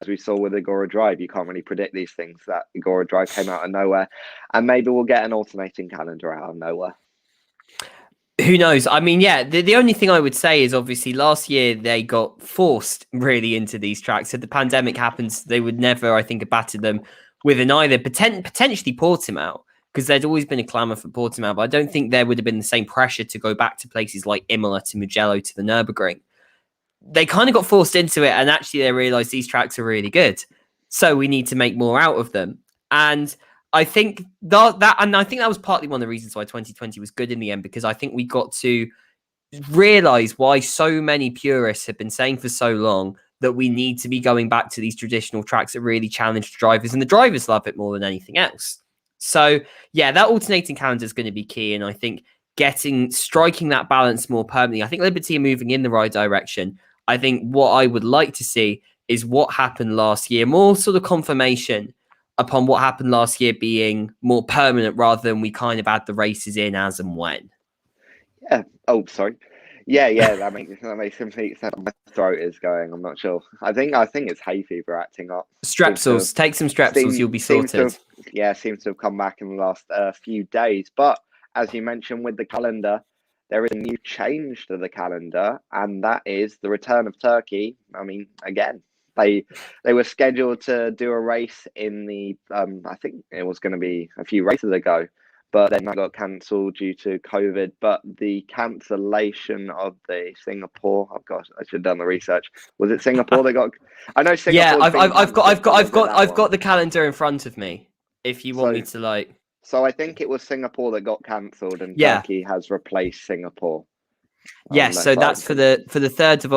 as we saw with Igora Drive, you can't really predict these things. That Igora Drive came out of nowhere, and maybe we'll get an alternating calendar out of nowhere. Who knows? I mean, the only thing I would say is obviously last year they got forced really into these tracks. If the pandemic happens, they would never, I think, have battered them with an either. Potentially Portimao, because there'd always been a clamour for Portimao, but I don't think there would have been the same pressure to go back to places like Imola, to Mugello, to the Nürburgring. They kind of got forced into it, and actually they realized these tracks are really good, so we need to make more out of them. And I think that was partly one of the reasons why 2020 was good in the end, because I think we got to realize why so many purists have been saying for so long that we need to be going back to these traditional tracks that really challenge drivers, and the drivers love it more than anything else. So that alternating calendar is going to be key, and I think striking that balance more permanently. I think Liberty are moving in the right direction. I think what I would like to see is what happened last year, more sort of confirmation upon what happened last year being more permanent, rather than we kind of add the races in as and when. Yeah. Oh, sorry. Yeah. That makes complete sense. My throat is going. I'm not sure. I think it's hay fever acting up. Strepsils. Take some strepsils. You'll be sorted. Seems to have come back in the last few days. But as you mentioned with the calendar, there is a new change to the calendar, and that is the return of Turkey. I mean, again, they were scheduled to do a race in the I think it was going to be a few races ago, but then that got cancelled due to COVID. But the cancellation of the Singapore, oh gosh, I should have done the research. Was it Singapore that got? I know Singapore. Yeah, I've got the calendar in front of me. If you want me to like. So I think it was Singapore that got cancelled, and Turkey has replaced Singapore. Yes, so that's for the 1st to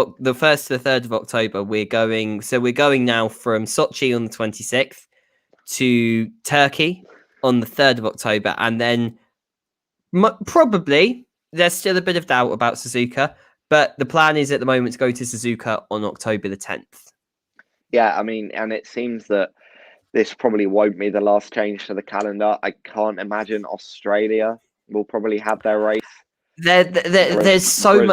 the 3rd of October. We're going now from Sochi on the 26th to Turkey on the 3rd of October, and then probably there's still a bit of doubt about Suzuka, but the plan is at the moment to go to Suzuka on October the 10th. Yeah, I mean, and it seems that this probably won't be the last change to the calendar. I can't imagine Australia will probably have their race. There's so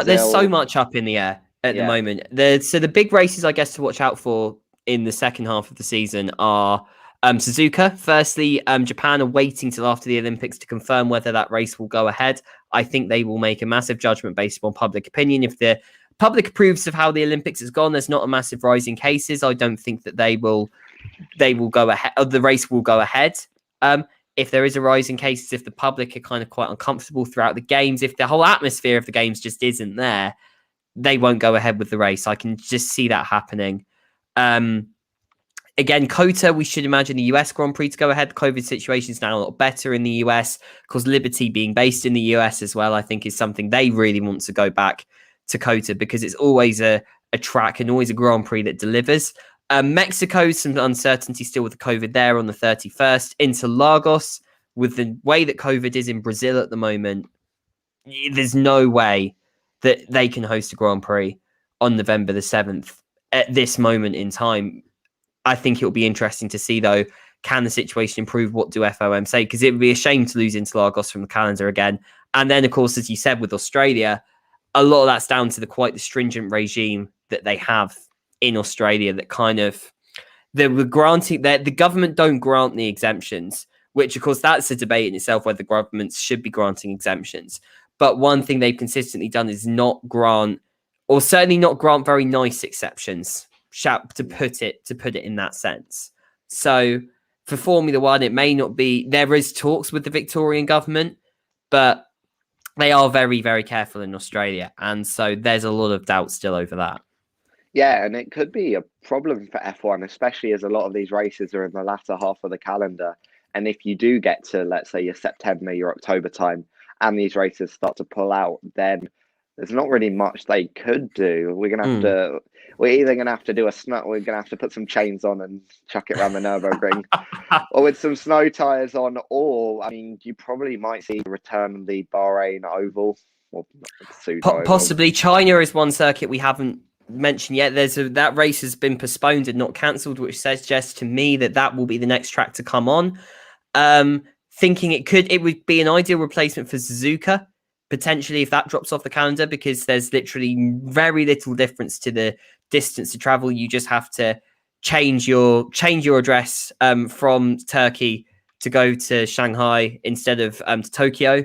much up in the air at the moment. So the big races, I guess, to watch out for in the second half of the season are Suzuka. Firstly, Japan are waiting till after the Olympics to confirm whether that race will go ahead. I think they will make a massive judgment based upon public opinion. If the public approves of how the Olympics has gone. There's not a massive rise in cases. I don't think that they will go ahead. The race will go ahead. If there is a rise in cases, if the public are kind of quite uncomfortable throughout the games, if the whole atmosphere of the games just isn't there, they won't go ahead with the race. I can just see that happening. Again, COTA, we should imagine the US Grand Prix to go ahead. The COVID situation is now a lot better in the US, because Liberty being based in the US as well, I think is something they really want to go back to COTA, because it's always a track and always a Grand Prix that delivers. Mexico, some uncertainty still with the COVID there on the 31st. Interlagos, with the way that COVID is in Brazil at the moment, there's no way that they can host a Grand Prix on November the 7th at this moment in time. I think it'll be interesting to see, though, can the situation improve? What do FOM say? Because it would be a shame to lose Interlagos from the calendar again. And then, of course, as you said, with Australia, a lot of that's down to quite the stringent regime that they have in Australia, that kind of they were granting that the government don't grant the exemptions, which, of course, that's a debate in itself whether governments should be granting exemptions. But one thing they've consistently done is not grant, or certainly not grant very nice exceptions, to put it in that sense. So for Formula One, it may not be, there is talks with the Victorian government, but they are very, very careful in Australia. And so there's a lot of doubt still over that. Yeah, and it could be a problem for F1, especially as a lot of these races are in the latter half of the calendar. And if you do get to, let's say, your September, your October time, and these races start to pull out, then there's not really much they could do. We're either gonna have to do we're gonna have to put some chains on and chuck it around the Nürburgring, or with some snow tires on, or I mean, you probably might see return of the Bahrain Oval, or possibly. China is one circuit we haven't mentioned yet. That race has been postponed and not cancelled, which suggests to me that will be the next track to come on. Thinking it would be an ideal replacement for Suzuka, potentially, if that drops off the calendar, because there's literally very little difference to the distance to travel. You just have to change your address from Turkey to go to Shanghai instead of to Tokyo.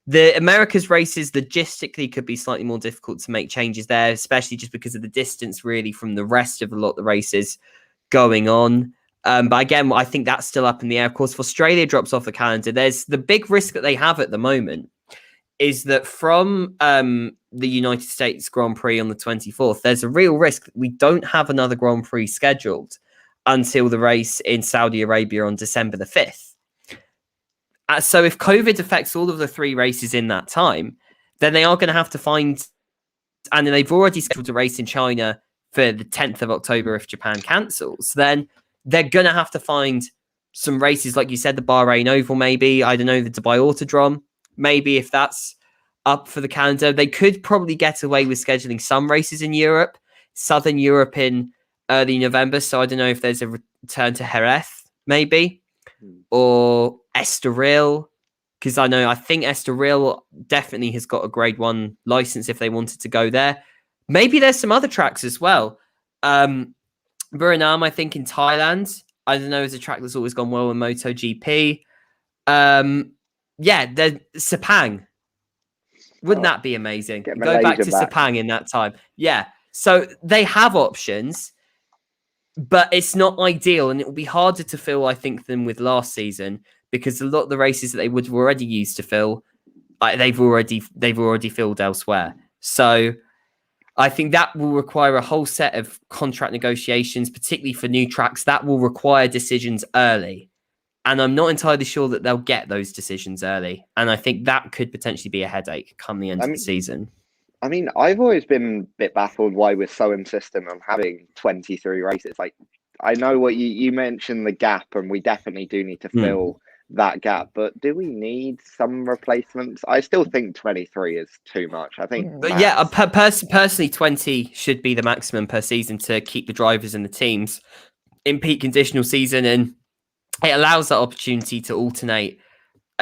The Americas races logistically could be slightly more difficult to make changes there, especially just because of the distance really from the rest of a lot of the races going on. But again, I think that's still up in the air. Of course, if Australia drops off the calendar, there's the big risk that they have at the moment is that from the United States Grand Prix on the 24th, there's a real risk that we don't have another Grand Prix scheduled until the race in Saudi Arabia on December the 5th. So if COVID affects all of the three races in that time, then they are going to have to find, and they've already scheduled a race in China for the 10th of October if Japan cancels, then they're going to have to find some races, like you said, the Bahrain Oval, maybe, I don't know, the Dubai Autodrome, maybe if that's up for the calendar. They could probably get away with scheduling some races in Europe, Southern Europe in early November, so I don't know if there's a return to Jerez, maybe, or Estoril, because I think Estoril definitely has got a grade 1 license if they wanted to go there. Maybe there's some other tracks as well. Buranam, I think, in Thailand. I don't know, is a track that's always gone well in MotoGP. Sepang. Wouldn't that be amazing? Go back to Sepang in that time. Yeah. So they have options, but it's not ideal, and it will be harder to fill, I think, than with last season, because a lot of the races that they would have already used to fill, they've already filled elsewhere. So I think that will require a whole set of contract negotiations, particularly for new tracks. That will require decisions early. And I'm not entirely sure that they'll get those decisions early. And I think that could potentially be a headache come the end of the season. I mean, I've always been a bit baffled why we're so insistent on having 23 races. Like, I know what you mentioned, the gap, and we definitely do need to fill that gap, but do we need some replacements? I still think 23 is too much. I think personally 20 should be the maximum per season to keep the drivers and the teams in peak conditional season, and it allows that opportunity to alternate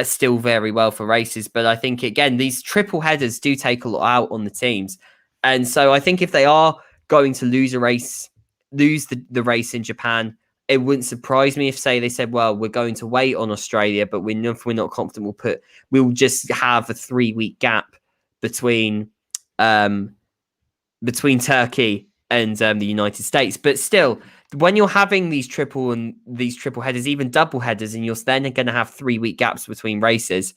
still very well for races. But I think, again, these triple headers do take a lot out on the teams, and so I think if they are going to lose the race in Japan, it wouldn't surprise me if, say, they said, well, we're going to wait on Australia, but we're not confident we'll just have a 3-week gap between between Turkey and the United States. But still, when you're having these triple headers, even double headers, and you're then going to have 3-week gaps between races,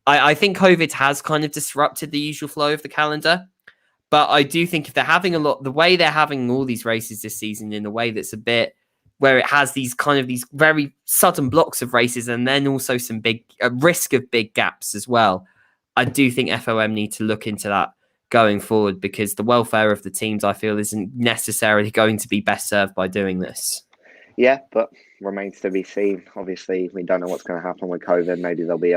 I think COVID has kind of disrupted the usual flow of the calendar. But I do think if they're having the way they're having all these races this season in a way that's a bit where it has these very sudden blocks of races and then also some big risk of big gaps as well, I do think FOM need to look into that going forward, because the welfare of the teams, I feel, isn't necessarily going to be best served by doing this. Yeah, but remains to be seen. Obviously, we don't know what's going to happen with COVID. Maybe there'll be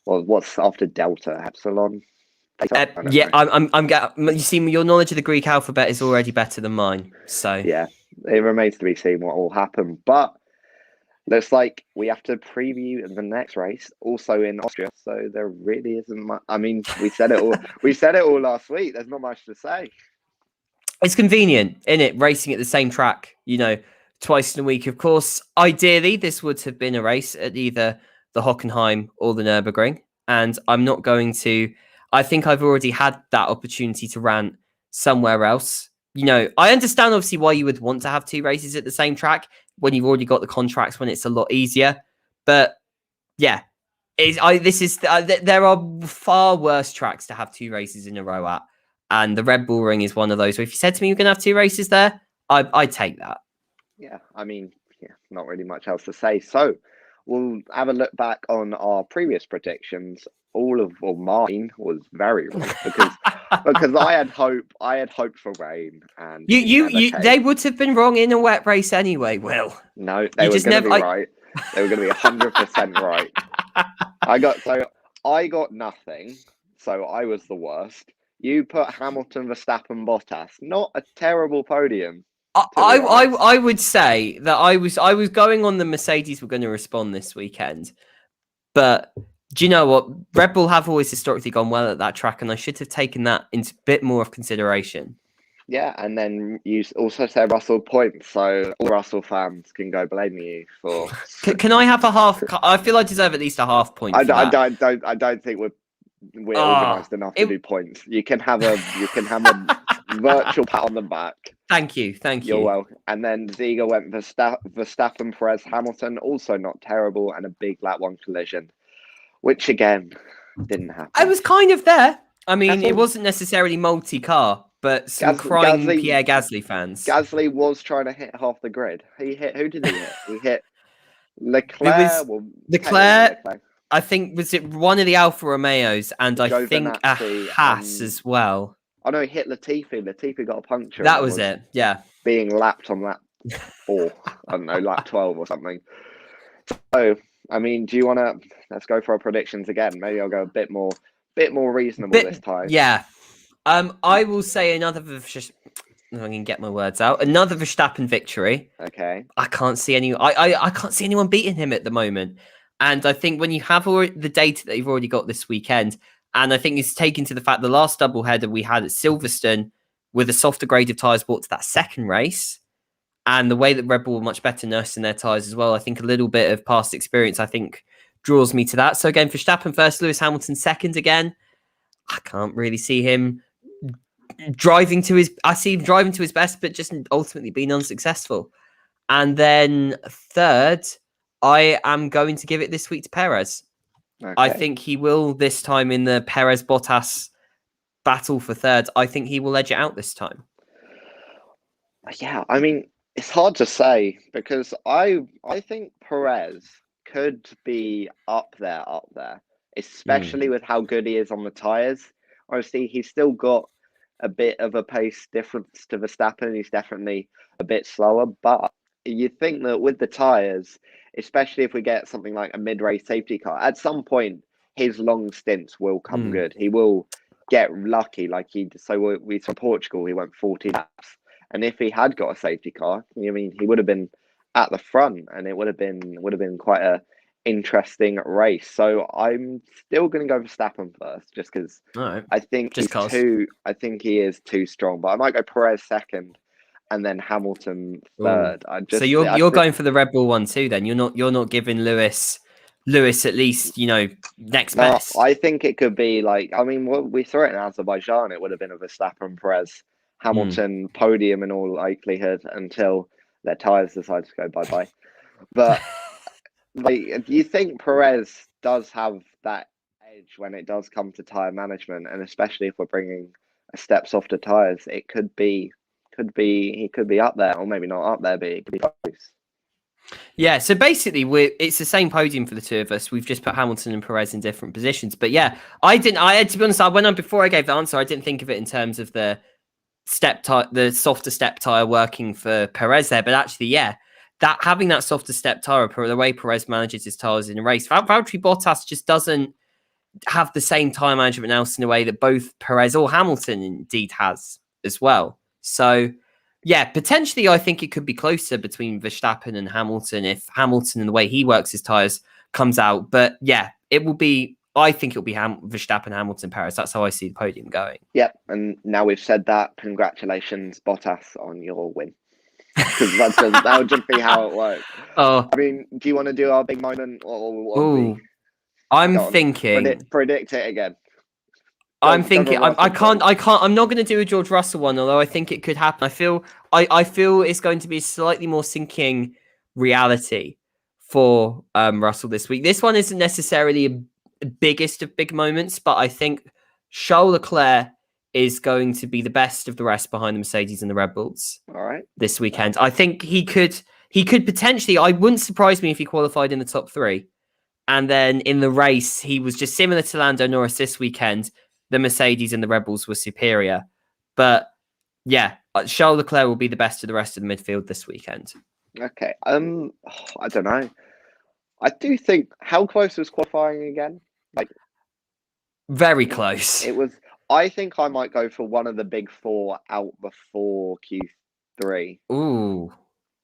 what's after Delta, Epsilon? Yeah, I'm you see, your knowledge of the Greek alphabet is already better than mine. So yeah, it remains to be seen what will happen. But looks like we have to preview the next race, also in Austria. So there really isn't much. I mean, we said it all. We said it all last week. There's not much to say. It's convenient, isn't it? Racing at the same track, twice in a week. Of course, ideally, this would have been a race at either the Hockenheim or the Nürburgring. And I'm not going to. I think I've already had that opportunity to rant somewhere else. I understand obviously why you would want to have 2 races at the same track when you've already got the contracts, when it's a lot easier. But yeah, there are far worse tracks to have 2 races in a row at, and the Red Bull Ring is one of those. So if you said to me you're going to have 2 races there, I'd take that. Yeah, I mean, not really much else to say. So we'll have a look back on our previous predictions. Mine was very wrong because I had hope for rain, and they would have been wrong in a wet race anyway. Will no, they were going to be right. They were going to be 100% right. I got nothing, so I was the worst. You put Hamilton, Verstappen, Bottas. Not a terrible podium. I would say that I was going on the Mercedes were going to respond this weekend, but do you know what? Red Bull have always historically gone well at that track, and I should have taken that into a bit more of consideration. Yeah, and then you also said Russell points, so all Russell fans can go blame you for. Can I have a half? I feel I deserve at least a half point. I don't think we're organised enough to do points. You can have a virtual pat on the back. Thank you. You're welcome. And then Ziga went Verstappen, Perez, Hamilton, also not terrible, and a big lap 1 collision, which again didn't happen. I was kind of there. I mean, it wasn't necessarily multi-car, but some crying Pierre Gasly fans. Gasly was trying to hit half the grid. Who did he hit? He hit Leclerc. Leclerc. I think, was it one of the Alfa Romeos, and I think a Haas as well. Oh no, he hit Latifi. Latifi got a puncture. That was it, yeah. Being lapped on lap 4. I don't know, lap 12 or something. So, I mean, do you want to... Let's go for our predictions again. Maybe I'll go a bit more reasonable this time. Yeah. I will say another... I can get my words out. Another Verstappen victory. Okay. I can't see I can't see anyone beating him at the moment. And I think when you have the data that you've already got this weekend, and I think it's taken to the fact the last doubleheader we had at Silverstone with a softer grade of tyres brought to that second race, and the way that Red Bull were much better nursing their tyres as well, I think a little bit of past experience, I think, draws me to that. So again, Verstappen first, Lewis Hamilton second again. I can't really see him driving to his best, but just ultimately being unsuccessful. And then third, I am going to give it this week to Perez. Okay. I think he will this time in the Perez-Bottas battle for third. I think he will edge it out this time. Yeah, I mean, it's hard to say because I think Perez could be up there, especially with how good he is on the tyres. Obviously, he's still got a bit of a pace difference to Verstappen. He's definitely a bit slower, but you think that with the tyres, especially if we get something like a mid-race safety car, at some point his long stints will come good. He will get lucky, so we saw Portugal. He went 40 laps, and if he had got a safety car, I mean, he would have been at the front, and it would have been quite a interesting race. So I'm still going to go Verstappen first, just because I think I think he is too strong. But I might go Perez second, and then Hamilton third. So you're going for the Red Bull one too, then? You're not giving Lewis Lewis at least, next No, best. I think it could be like, I mean, we saw it in Azerbaijan. It would have been a Verstappen, Perez, Hamilton podium in all likelihood until their tyres decided to go bye-bye. But like, do you think Perez does have that edge when it does come to tyre management, and especially if we're bringing a step softer tyres, it he could be up there, or maybe not up there, but it could be close. Yeah, so basically, it's the same podium for the two of us. We've just put Hamilton and Perez in different positions. But yeah, I to be honest, before I gave the answer, I didn't think of it in terms of the the softer step tire working for Perez there. But actually, yeah, that having that softer step tire, the way Perez manages his tires in a race, Valtteri Bottas just doesn't have the same tire management else in a way that both Perez or Hamilton indeed has as well. So yeah, potentially I think it could be closer between Verstappen and Hamilton if Hamilton and the way he works his tires comes out. But yeah, I think it'll be Verstappen, Hamilton, Perez. That's how I see the podium going. Yep, and now we've said that, congratulations, Bottas, on your win. Because that would just be how it works. Oh, I mean, do you want to do our big moment? I'm thinking. Predict it again. I'm thinking. I can't. I'm not going to do a George Russell one, although I think it could happen. I feel it's going to be a slightly more sinking reality for Russell this week. This one isn't necessarily a biggest of big moments, but I think Charles Leclerc is going to be the best of the rest behind the Mercedes and the Red Bulls. All right, this weekend. I think he could potentially. I wouldn't surprise me if he qualified in the top 3. And then in the race, he was just similar to Lando Norris this weekend. The Mercedes and the Red Bulls were superior. But yeah, Charles Leclerc will be the best of the rest of the midfield this weekend. Okay. I don't know. I do think, how close was qualifying again? Like, very close. It was. I think I might go for one of the big 4 out before Q3. Ooh,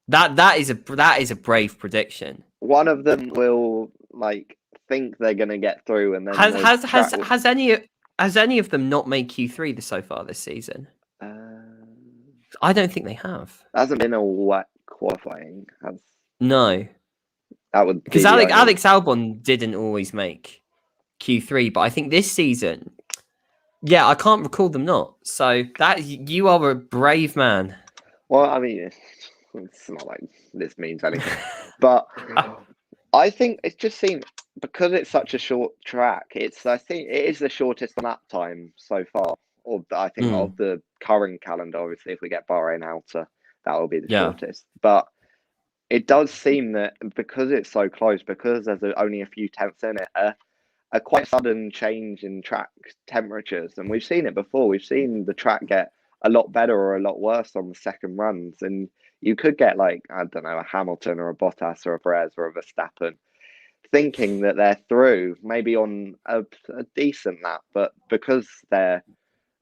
that is a brave prediction. One of them will think they're going to get through, and then has any of them not made Q3 so far this season? I don't think they have. There hasn't been a wet qualifying. No, that would because Alex Albon didn't always make Q3, but I think this season, yeah, I can't recall them not. So that you are a brave man. Well, I mean, it's not like this means anything, but I think it's just seemed, because it's such a short track. I think it is the shortest lap time so far, or I think of the current calendar. Obviously, if we get Bahrain outer, that will be the shortest. But it does seem that because it's so close, because there's only a few tenths in it, a quite sudden change in track temperatures, and we've seen it before. We've seen the track get a lot better or a lot worse on the second runs, and you could get I don't know, a Hamilton or a Bottas or a Perez or a Verstappen thinking that they're through, maybe on a decent lap, but because they're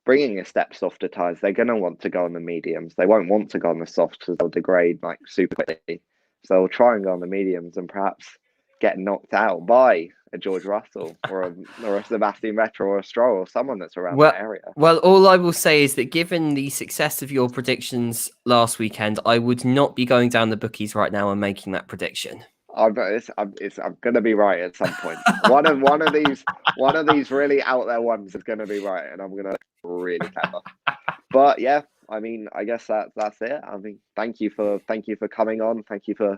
bringing a step softer tyres, they're going to want to go on the mediums. They won't want to go on the softs because they'll degrade super quickly. So they'll try and go on the mediums and perhaps get knocked out by a George Russell or a Sebastian Vettel or a Stroll or someone that's around that area. Well, all I will say is that given the success of your predictions last weekend, I would not be going down the bookies right now and making that prediction. I'm going to be right at some point. one of these really out there ones is going to be right, and I'm going to really clever. But yeah, I mean, I guess that's it. I mean, thank you for coming on. Thank you for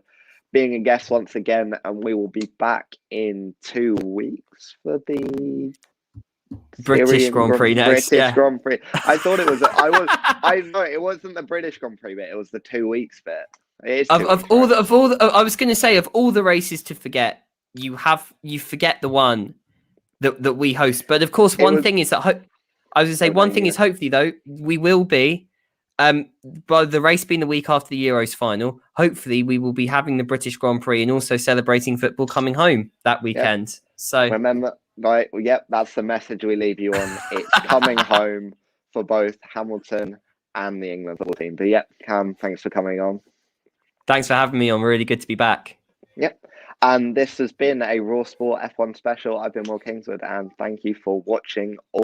being a guest once again, and we will be back in 2 weeks for the British Grand Prix next. Grand Prix. I thought it was. I know it wasn't the British Grand Prix bit. It was the 2 weeks bit. Of all the, I was going to say, of all the races to forget, you forget the one that we host. But of course, one thing is hopefully though, we will be, by the race being the week after the Euros final, hopefully we will be having the British Grand Prix and also celebrating football coming home that weekend. Yep. So remember, that's the message we leave you on. It's coming home for both Hamilton and the England football team. But Cam, thanks for coming on. Thanks for having me on. Really good to be back. Yep. And this has been a Raw Sport F1 special. I've been Will Kingswood, and thank you for watching.